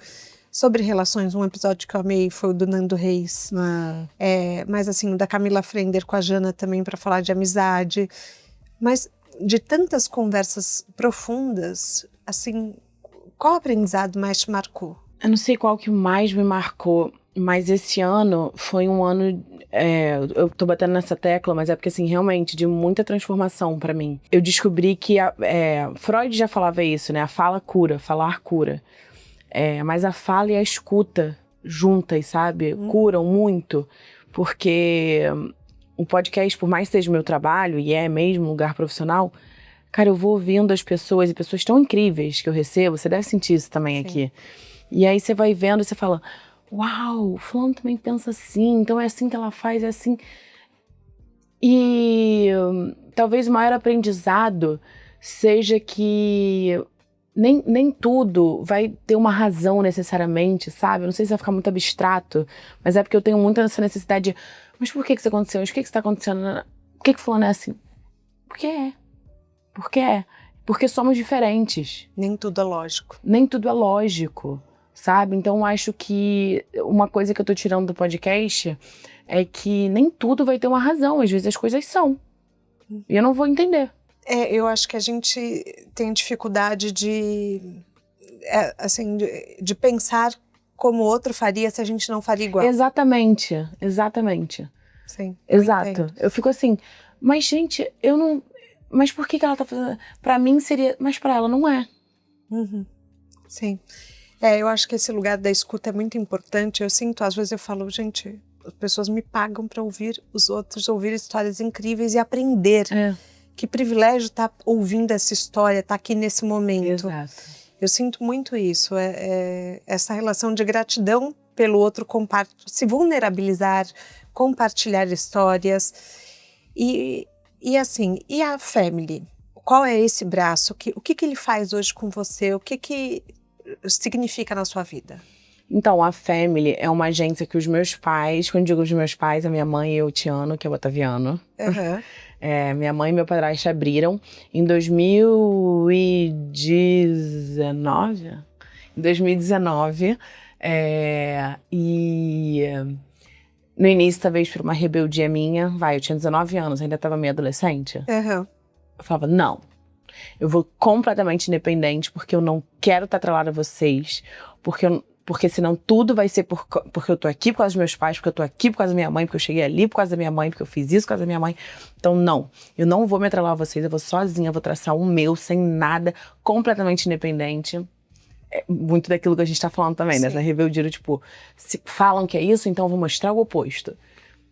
sobre relações. Um episódio que eu amei foi o do Nando Reis. Mas assim, o da Camila Frender com a Jana também, para falar de amizade. Mas de tantas conversas profundas, assim, qual aprendizado mais te marcou? Eu não sei qual que mais me marcou, mas esse ano foi um ano, eu tô batendo nessa tecla, mas é porque assim, realmente, de muita transformação pra mim. Eu descobri que, Freud já falava isso, né, a fala cura, falar cura. Mas a fala e a escuta juntas, sabe, curam muito, porque o podcast, por mais que seja o meu trabalho, e é mesmo um lugar profissional, cara, eu vou ouvindo as pessoas, e pessoas tão incríveis que eu recebo, você deve sentir isso também aqui. E aí você vai vendo e você fala, uau, o fulano também pensa assim, então é assim que ela faz, é assim. E talvez o maior aprendizado seja que nem tudo vai ter uma razão necessariamente, sabe? Eu não sei se vai ficar muito abstrato, mas é porque eu tenho muito essa necessidade de, mas por que isso aconteceu? Mas por que isso tá acontecendo? Por que fulano é assim? Porque é. Porque é. Porque somos diferentes. Nem tudo é lógico. Nem tudo é lógico. Sabe? Então, acho que uma coisa que eu tô tirando do podcast é que nem tudo vai ter uma razão. Às vezes as coisas são. E eu não vou entender. Eu acho que a gente tem dificuldade de pensar como o outro faria se a gente não faria igual. Exatamente. Sim. Exato. Eu fico assim, mas gente, eu não... Mas por que ela tá fazendo... Pra mim seria... Mas pra ela não é. Sim. Eu acho que esse lugar da escuta é muito importante. Eu sinto, às vezes eu falo, gente, as pessoas me pagam para ouvir os outros, ouvir histórias incríveis e aprender. Que privilégio estar ouvindo essa história, estar aqui nesse momento. Exato. Eu sinto muito isso, essa relação de gratidão pelo outro, se vulnerabilizar, compartilhar histórias. E assim, e a Family? Qual é esse braço? O que ele faz hoje com você? O que significa na sua vida? Então, a Family é uma agência que os meus pais, quando digo os meus pais, a minha mãe e o Tiano, que é o Otaviano, minha mãe e meu padrasto abriram em 2019. Em 2019. E no início, talvez por uma rebeldia minha, eu tinha 19 anos, ainda estava meio adolescente. Eu falava, não. Eu vou completamente independente, porque eu não quero estar atrelada a vocês, porque senão tudo vai ser porque eu tô aqui por causa dos meus pais, porque eu tô aqui por causa da minha mãe, porque eu cheguei ali por causa da minha mãe, porque eu fiz isso por causa da minha mãe. Então não, eu não vou me atrelar a vocês, eu vou sozinha, eu vou traçar o meu, sem nada, completamente independente. Muito daquilo que a gente tá falando também, dessa rebeldia, tipo, se falam que é isso, então eu vou mostrar o oposto.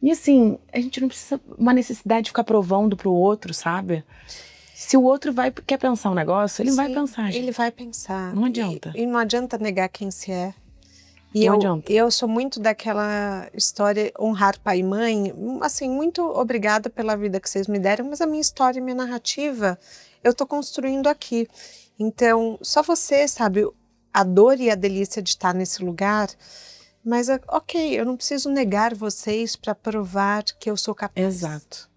E assim, a gente não precisa uma necessidade de ficar provando pro outro, sabe? Se o outro quer pensar um negócio, ele vai pensar. Gente. Ele vai pensar. Não adianta. E não adianta negar quem se é. Não adianta. Eu sou muito daquela história, honrar pai e mãe. Assim, muito obrigada pela vida que vocês me deram, mas a minha história, minha narrativa, eu tô construindo aqui. Então, só você sabe a dor e a delícia de estar nesse lugar. Mas, ok, eu não preciso negar vocês para provar que eu sou capaz. Exato.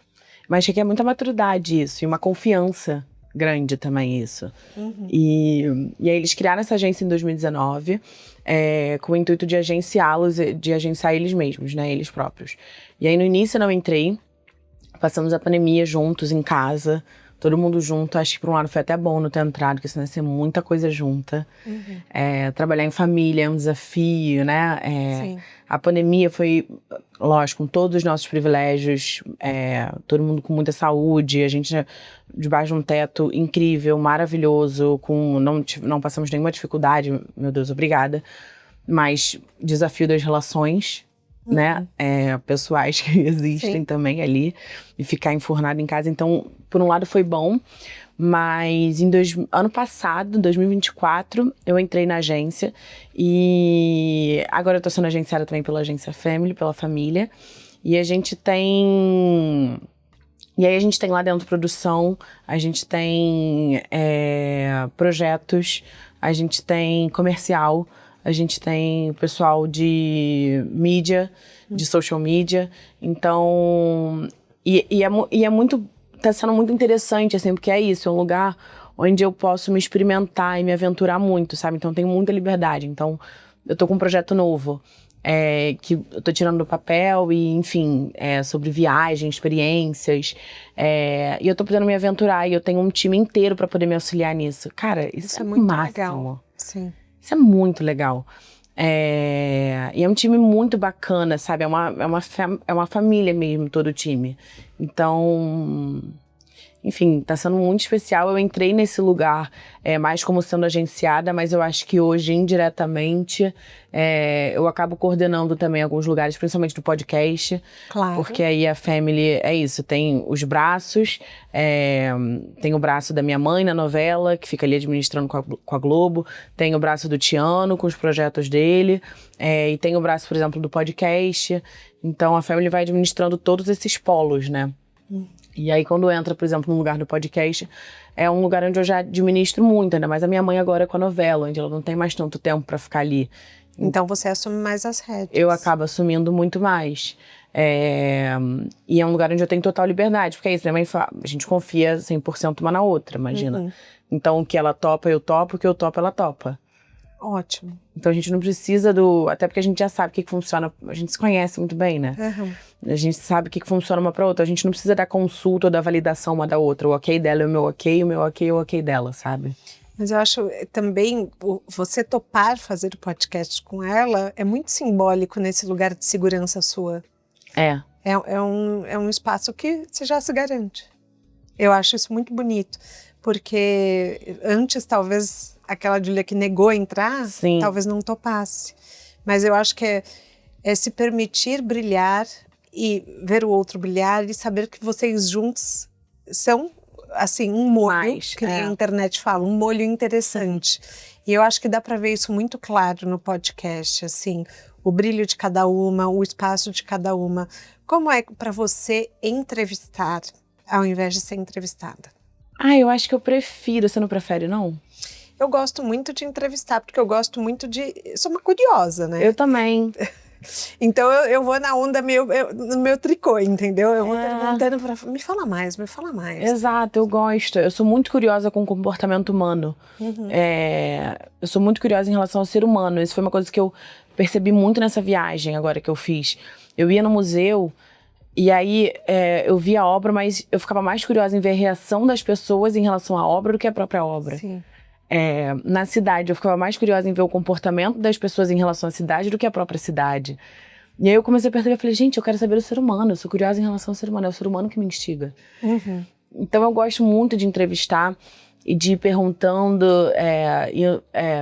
Mas requer muita maturidade isso, e uma confiança grande também isso. E aí eles criaram essa agência em 2019, com o intuito de agenciá-los, de agenciar eles mesmos, né, eles próprios. E aí no início eu não entrei, passamos a pandemia juntos em casa, todo mundo junto. Acho que por um lado foi até bom não ter entrado, porque senão ia ser muita coisa junta. Trabalhar em família é um desafio, né? A pandemia foi, lógico, com todos os nossos privilégios, todo mundo com muita saúde, a gente debaixo de um teto incrível, maravilhoso, não passamos nenhuma dificuldade, meu Deus, obrigada. Mas desafio das relações, né, pessoais que existem também ali, e ficar enfurnado em casa. Então, por um lado foi bom, Mas ano passado, em 2024, eu entrei na agência e agora eu tô sendo agenciada também pela agência Family, pela família. E a gente tem... E aí a gente tem lá dentro produção, a gente tem projetos, a gente tem comercial, a gente tem o pessoal de mídia, de social media. Então, é muito, tá sendo muito interessante, assim, porque é isso, é um lugar onde eu posso me experimentar e me aventurar muito, sabe? Então, tenho muita liberdade. Então, eu tô com um projeto novo, que eu tô tirando do papel e, enfim, sobre viagem, experiências. E eu tô precisando me aventurar e eu tenho um time inteiro pra poder me auxiliar nisso. Cara, isso é muito máximo. Legal. Sim. Isso é muito legal. E é um time muito bacana, sabe? É uma família mesmo, todo o time. Então, enfim, tá sendo muito especial. Eu entrei nesse lugar mais como sendo agenciada, mas eu acho que hoje, indiretamente, eu acabo coordenando também alguns lugares, principalmente do podcast. Claro. Porque aí a Family é isso, tem os braços, tem o braço da minha mãe na novela, que fica ali administrando com a Globo, tem o braço do Tiano com os projetos dele, e tem o braço, por exemplo, do podcast. Então a Family vai administrando todos esses polos, né? E aí, quando entra, por exemplo, num lugar do podcast, é um lugar onde eu já administro muito, ainda mais a minha mãe agora com a novela, onde ela não tem mais tanto tempo pra ficar ali. Então você assume mais as rédeas. Eu acabo assumindo muito mais. E é um lugar onde eu tenho total liberdade, porque é isso, minha mãe fala, a gente confia 100% uma na outra, imagina. Então, o que ela topa, eu topo, o que eu topo, ela topa. Ótimo. Então a gente não precisa até porque a gente já sabe o que funciona, a gente se conhece muito bem, né? A gente sabe o que funciona uma pra outra, a gente não precisa dar consulta ou dar validação uma da outra. O ok dela é o meu ok é o ok dela, sabe? Mas eu acho também, você topar fazer o podcast com ela é muito simbólico nesse lugar de segurança sua. É um espaço que você já se garante. Eu acho isso muito bonito, porque antes talvez aquela Júlia que negou entrar, Sim, talvez não topasse. Mas eu acho que é se permitir brilhar e ver o outro brilhar e saber que vocês juntos são, assim, um molho, que a internet fala, um molho interessante. E eu acho que dá para ver isso muito claro no podcast, assim, o brilho de cada uma, o espaço de cada uma. Como é para você entrevistar, ao invés de ser entrevistada? Eu acho que eu prefiro. Você não prefere, não? Eu gosto muito de entrevistar, porque eu gosto muito eu sou uma curiosa, né? Eu também. Então eu vou na onda no meu tricô, entendeu? Eu vou perguntando me fala mais. Exato, eu gosto. Eu sou muito curiosa com o comportamento humano. Eu sou muito curiosa em relação ao ser humano. Isso foi uma coisa que eu percebi muito nessa viagem agora que eu fiz. Eu ia no museu e aí eu via a obra, mas eu ficava mais curiosa em ver a reação das pessoas em relação à obra do que a própria obra. Sim. Na cidade, eu ficava mais curiosa em ver o comportamento das pessoas em relação à cidade do que a própria cidade. E aí eu comecei a perceber, eu falei, gente, eu quero saber do ser humano, eu sou curiosa em relação ao ser humano, é o ser humano que me instiga. Então eu gosto muito de entrevistar e de ir perguntando,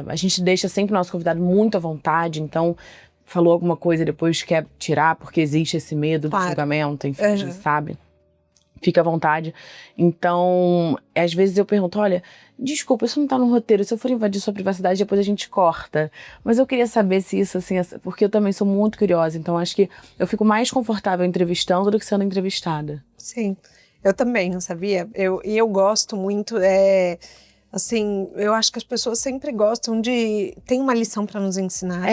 a gente deixa sempre o nosso convidado muito à vontade, então falou alguma coisa e depois quer tirar porque existe esse medo do julgamento, enfim, a gente sabe. Fica à vontade. Então, às vezes eu pergunto, olha, desculpa, isso não tá no roteiro, se eu for invadir sua privacidade, depois a gente corta. Mas eu queria saber se isso, assim, porque eu também sou muito curiosa, então acho que eu fico mais confortável entrevistando do que sendo entrevistada. Sim, eu também, sabia? Eu gosto muito, assim, eu acho que as pessoas sempre gostam tem uma lição para nos ensinar.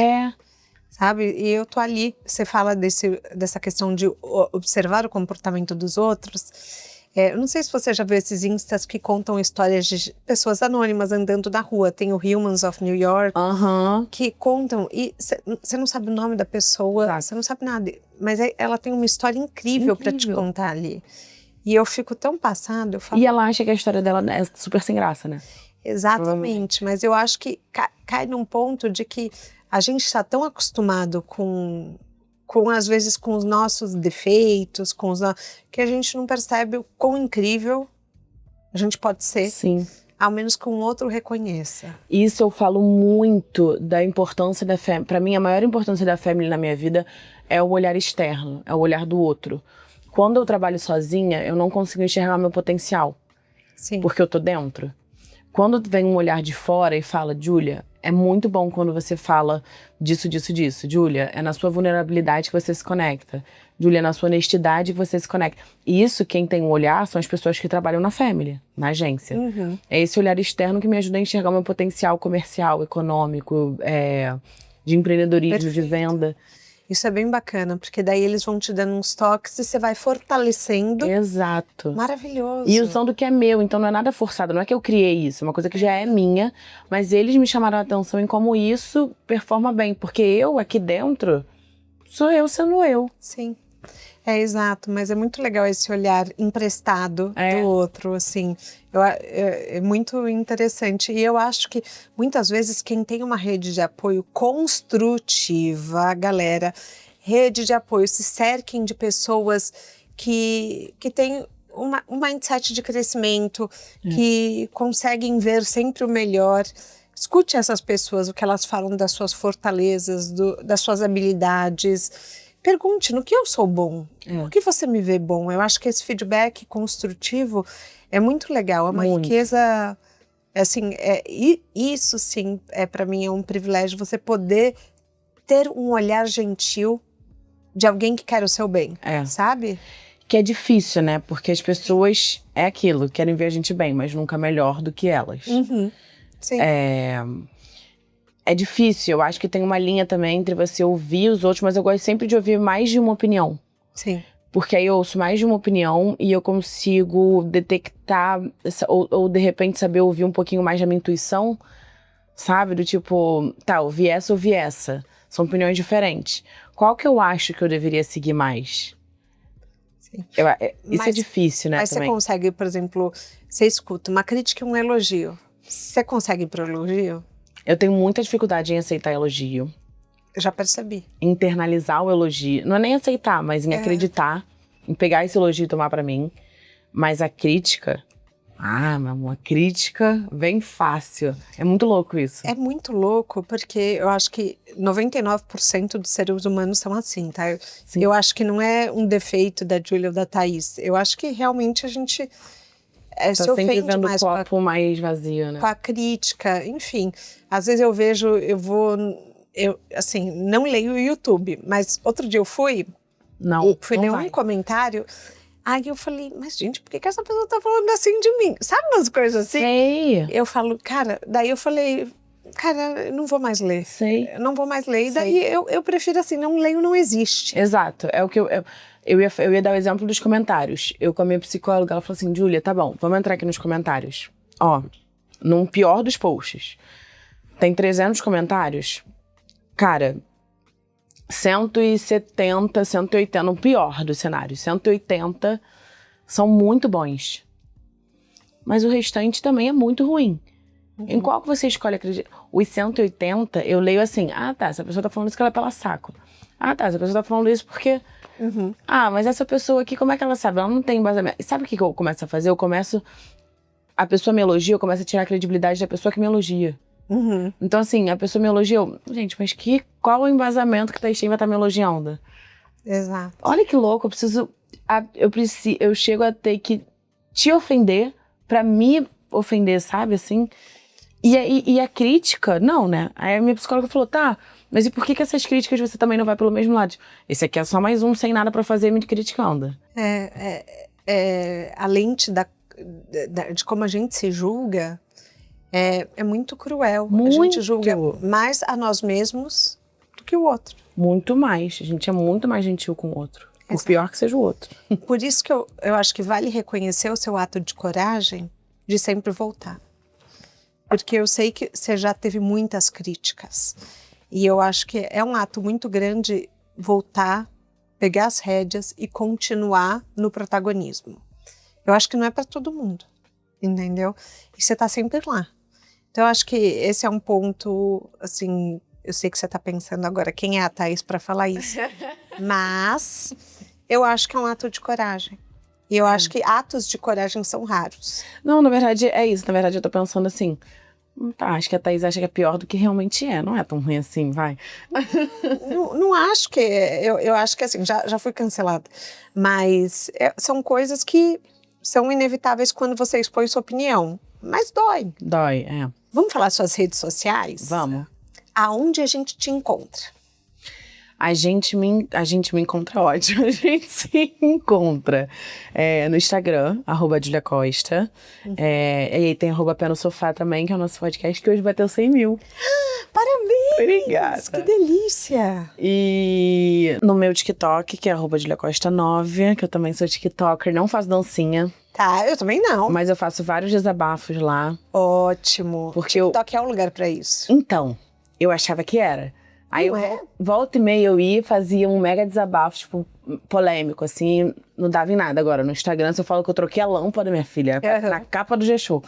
Sabe? E eu tô ali, você fala dessa questão de observar o comportamento dos outros. Eu não sei se você já viu esses instas que contam histórias de pessoas anônimas andando na rua. Tem o Humans of New York, que contam, e você não sabe o nome da pessoa, você não sabe nada, mas ela tem uma história incrível para te contar ali. E eu fico tão passada, eu falo... E ela acha que a história dela é super sem graça, né? Exatamente, mas eu acho que cai num ponto de que a gente está tão acostumado com às vezes com os nossos defeitos, que a gente não percebe o quão incrível a gente pode ser. Sim. Ao menos que um outro reconheça. Isso eu falo muito da importância da family. Para mim, a maior importância da family na minha vida é o olhar externo, é o olhar do outro. Quando eu trabalho sozinha, eu não consigo enxergar meu potencial. Sim. porque eu tô dentro. Quando vem um olhar de fora e fala, Júlia, é muito bom quando você fala disso, disso, disso. Júlia, é na sua vulnerabilidade que você se conecta. Júlia, é na sua honestidade que você se conecta. E isso, quem tem um olhar, são as pessoas que trabalham na Family, na agência. É esse olhar externo que me ajuda a enxergar o meu potencial comercial, econômico, de empreendedorismo, de venda. Isso é bem bacana, porque daí eles vão te dando uns toques e você vai fortalecendo. Exato. Maravilhoso. E usando o que é meu, então não é nada forçado, não é que eu criei isso, é uma coisa que já é minha, mas eles me chamaram a atenção em como isso performa bem, porque eu aqui dentro sou eu sendo eu. Sim, exato, mas é muito legal esse olhar emprestado do outro, assim, é muito interessante. E eu acho que muitas vezes quem tem uma rede de apoio construtiva, galera, rede de apoio, se cerquem de pessoas que têm um mindset de crescimento, que conseguem ver sempre o melhor. Escute essas pessoas, o que elas falam das suas fortalezas, das suas habilidades. Pergunte, no que eu sou bom? O que você me vê bom? Eu acho que esse feedback construtivo é muito legal, é uma riqueza, assim, isso sim, para mim é um privilégio, você poder ter um olhar gentil de alguém que quer o seu bem, sabe? Que é difícil, né? Porque as pessoas, é aquilo, querem ver a gente bem, mas nunca melhor do que elas. Sim. É difícil, eu acho que tem uma linha também entre você ouvir os outros, mas eu gosto sempre de ouvir mais de uma opinião. Sim. Porque aí eu ouço mais de uma opinião e eu consigo detectar, ou de repente saber ouvir um pouquinho mais da minha intuição, sabe? Do tipo, tá, ouvi essa. São opiniões diferentes. Qual que eu acho que eu deveria seguir mais? Sim. Isso é difícil, né? Mas também. Você consegue, por exemplo, você escuta uma crítica e um elogio. Você consegue ir pro elogio? Eu tenho muita dificuldade em aceitar elogio. Eu já percebi. Internalizar o elogio. Não é nem aceitar, mas em acreditar. Em pegar esse elogio e tomar pra mim. Mas a crítica... meu amor, a crítica vem fácil. É muito louco isso. É muito louco, porque eu acho que 99% dos seres humanos são assim, tá? Sim. Eu acho que não é um defeito da Júlia ou da Thaís. Eu acho que realmente a gente... Tá se ofende sempre vendo o mais copo mais vazio, né? com a crítica, enfim. Às vezes eu vejo, assim, não leio o YouTube, mas outro dia eu fui ler um comentário, aí eu falei, mas gente, por que essa pessoa tá falando assim de mim? Sabe umas coisas assim? Sei. Eu falo, cara, daí eu falei, cara, eu não vou mais ler. Sei. Eu não vou mais ler, e daí eu prefiro assim, não leio, não existe. Exato, é o que eu ia dar o exemplo dos comentários. Eu com a minha psicóloga, ela falou assim, Júlia, tá bom, vamos entrar aqui nos comentários. Ó, num pior dos posts, tem 300 comentários, cara, 170, 180, no pior dos cenários, 180 são muito bons. Mas o restante também é muito ruim. Em qual que você escolhe acreditar? Os 180, eu leio assim, tá, essa pessoa tá falando isso que ela é pela saco. Tá, essa pessoa tá falando isso porque... mas essa pessoa aqui, como é que ela sabe? Ela não tem embasamento. E sabe o que eu começo a fazer? A pessoa me elogia, eu começo a tirar a credibilidade da pessoa que me elogia. Então, assim, a pessoa me elogia, gente, mas qual o embasamento que Taistin vai estar me elogiando? Exato. Olha que louco, eu chego a ter que te ofender pra me ofender, sabe, assim? E a crítica, não, né? Aí a minha psicóloga falou, tá, mas e por que essas críticas você também não vai pelo mesmo lado? Esse aqui é só mais um sem nada pra fazer me criticando. A lente de como a gente se julga é muito cruel. Muito. A gente julga mais a nós mesmos do que o outro. Muito mais. A gente é muito mais gentil com o outro. Por pior que seja o outro. Por isso que eu acho que vale reconhecer o seu ato de coragem de sempre voltar. Porque eu sei que você já teve muitas críticas. E eu acho que é um ato muito grande voltar, pegar as rédeas e continuar no protagonismo. Eu acho que não é para todo mundo, entendeu? E você tá sempre lá. Então eu acho que esse é um ponto, assim, eu sei que você tá pensando agora, quem é a Thaís para falar isso? Mas eu acho que é um ato de coragem. E eu acho que atos de coragem são raros. Não, na verdade é isso. Na verdade eu tô pensando assim, acho que a Thaís acha que é pior do que realmente é. Não é tão ruim assim, vai. Não acho que... Eu acho que assim, já fui cancelada. Mas são coisas que são inevitáveis quando você expõe sua opinião, mas dói. Dói, Vamos falar suas redes sociais? Vamos. Aonde a gente te encontra? A gente me encontra ótimo. A gente se encontra no Instagram, @JuliaCosta. E aí tem @Pé no Sofá também, que é o nosso podcast, que hoje bateu 100 mil. Parabéns! Obrigada. Que delícia! E no meu TikTok, que é @JuliaCosta9, que eu também sou TikToker, não faço dancinha. Tá, eu também não. Mas eu faço vários desabafos lá. Ótimo. Porque TikTok é o lugar pra isso. Então, eu achava que era. Aí volta e meia eu ia e fazia um mega desabafo, tipo, polêmico, assim, não dava em nada. Agora, no Instagram, se eu falo que eu troquei a lâmpada, minha filha, na capa do G-Show.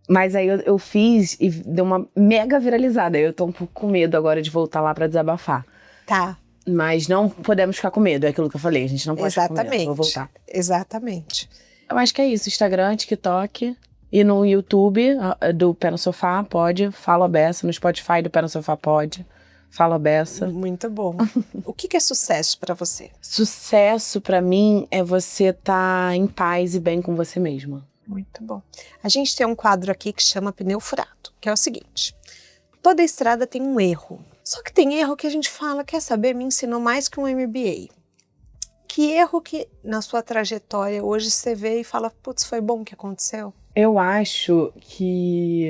Mas aí eu fiz e deu uma mega viralizada. Eu tô um pouco com medo agora de voltar lá pra desabafar. Tá. Mas não podemos ficar com medo, é aquilo que eu falei, a gente não pode ficar com medo. Vou voltar. Exatamente. Eu acho que é isso, Instagram, TikTok... E no YouTube, do Pé no Sofá, pode. Fala Beça. No Spotify, do Pé no Sofá, pode. Fala Beça. Muito bom. O que é sucesso pra você? Sucesso, pra mim, é você estar em paz e bem com você mesma. Muito bom. A gente tem um quadro aqui que chama Pneu Furado, que é o seguinte. Toda estrada tem um erro. Só que tem erro que a gente fala, quer saber, me ensinou mais que um MBA. Que erro que na sua trajetória hoje você vê e fala, putz, foi bom que aconteceu? Eu acho que...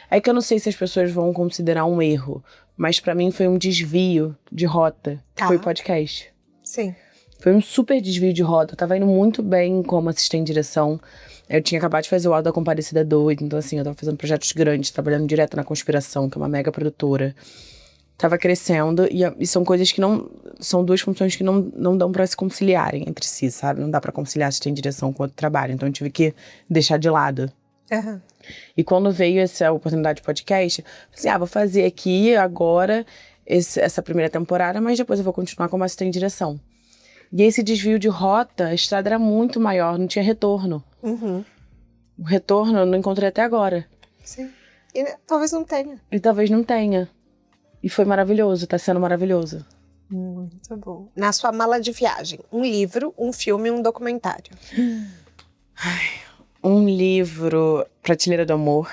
É que eu não sei se as pessoas vão considerar um erro, mas pra mim foi um desvio de rota, que foi o podcast. Sim. Foi um super desvio de rota. Eu tava indo muito bem como assistente de direção. Eu tinha acabado de fazer o Auto da Comparecida 2, então assim, eu tava fazendo projetos grandes, trabalhando direto na Conspiração, que é uma mega produtora. Tava crescendo, e são coisas que não... São duas funções que não dão pra se conciliarem entre si, sabe? Não dá pra conciliar assistente de direção com outro trabalho. Então eu tive que deixar de lado. Uhum. E quando veio essa oportunidade de podcast, eu falei assim, vou fazer aqui agora essa primeira temporada, mas depois eu vou continuar como assistente de direção. E esse desvio de rota, a estrada era muito maior, não tinha retorno. Uhum. O retorno eu não encontrei até agora. Sim. E talvez não tenha. E talvez não tenha. E foi maravilhoso, tá sendo maravilhoso. Muito bom. Na sua mala de viagem, um livro, um filme e um documentário. Um livro, Prateleira do Amor.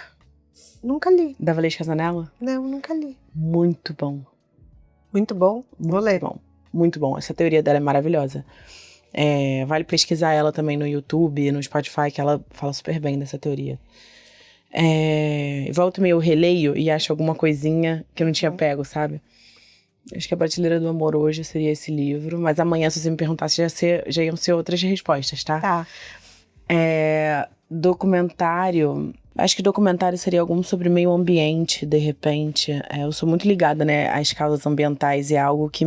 Nunca li. Da Valesca Zanella. Não, nunca li. Muito bom. Muito bom? Vou ler. Bom, muito bom. Essa teoria dela é maravilhosa. Vale pesquisar ela também no YouTube, no Spotify, que ela fala super bem dessa teoria. Volta e meia eu releio e acho alguma coisinha que eu não tinha pego, sabe? Acho que a Prateleira do Amor hoje seria esse livro, mas amanhã, se você me perguntasse, já iam ser outras respostas, tá? Tá. Documentário... Acho que documentário seria algum sobre meio ambiente, de repente. Eu sou muito ligada, né, às causas ambientais, e é algo que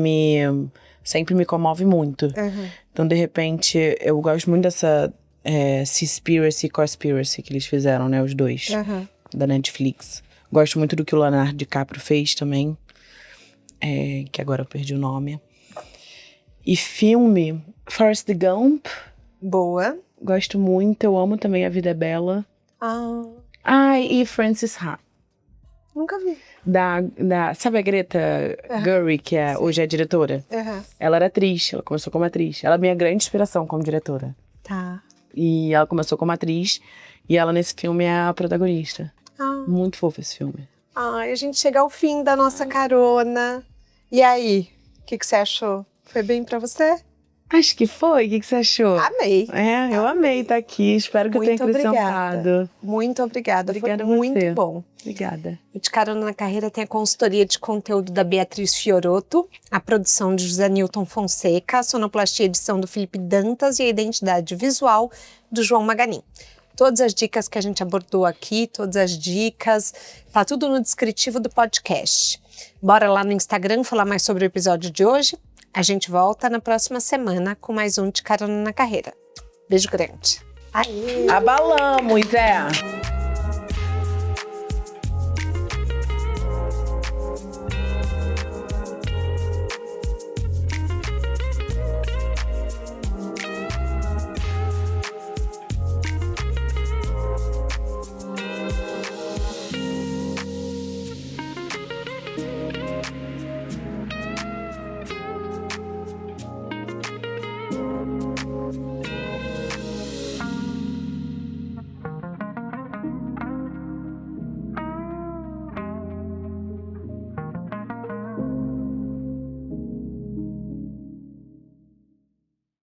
sempre me comove muito. Uhum. Então, de repente, eu gosto muito dessa... Seaspiracy e Cowspiracy que eles fizeram, né? Os dois. Uhum. Da Netflix. Gosto muito do que o Leonardo DiCaprio fez também. Que agora eu perdi o nome. E filme, Forrest Gump. Boa. Gosto muito. Eu amo também A Vida é Bela. E Frances Ha. Nunca vi. Sabe a Greta Gerwig, que hoje é diretora? Uhum. Ela era atriz. Ela começou como atriz. Ela é minha grande inspiração como diretora. Tá. E ela começou como atriz, e ela nesse filme é a protagonista. Muito fofo esse filme. A gente chega ao fim da nossa carona. E aí, o que você achou? Foi bem pra você? Acho que foi. O que você achou? Amei. Eu amei estar aqui. Espero que eu tenha acrescentado. Muito obrigada. Obrigada foi a muito você. bom. Obrigada. O De Carona na Carreira tem a consultoria de conteúdo da Beatriz Fiorotto, a produção de José Newton Fonseca, a sonoplastia e edição do Felipe Dantas e a identidade visual do João Maganin. Todas as dicas que a gente abordou aqui, todas as dicas, tá tudo no descritivo do podcast. Bora lá no Instagram falar mais sobre o episódio de hoje? A gente volta na próxima semana com mais um De Carona na Carreira. Beijo grande. Abalamos,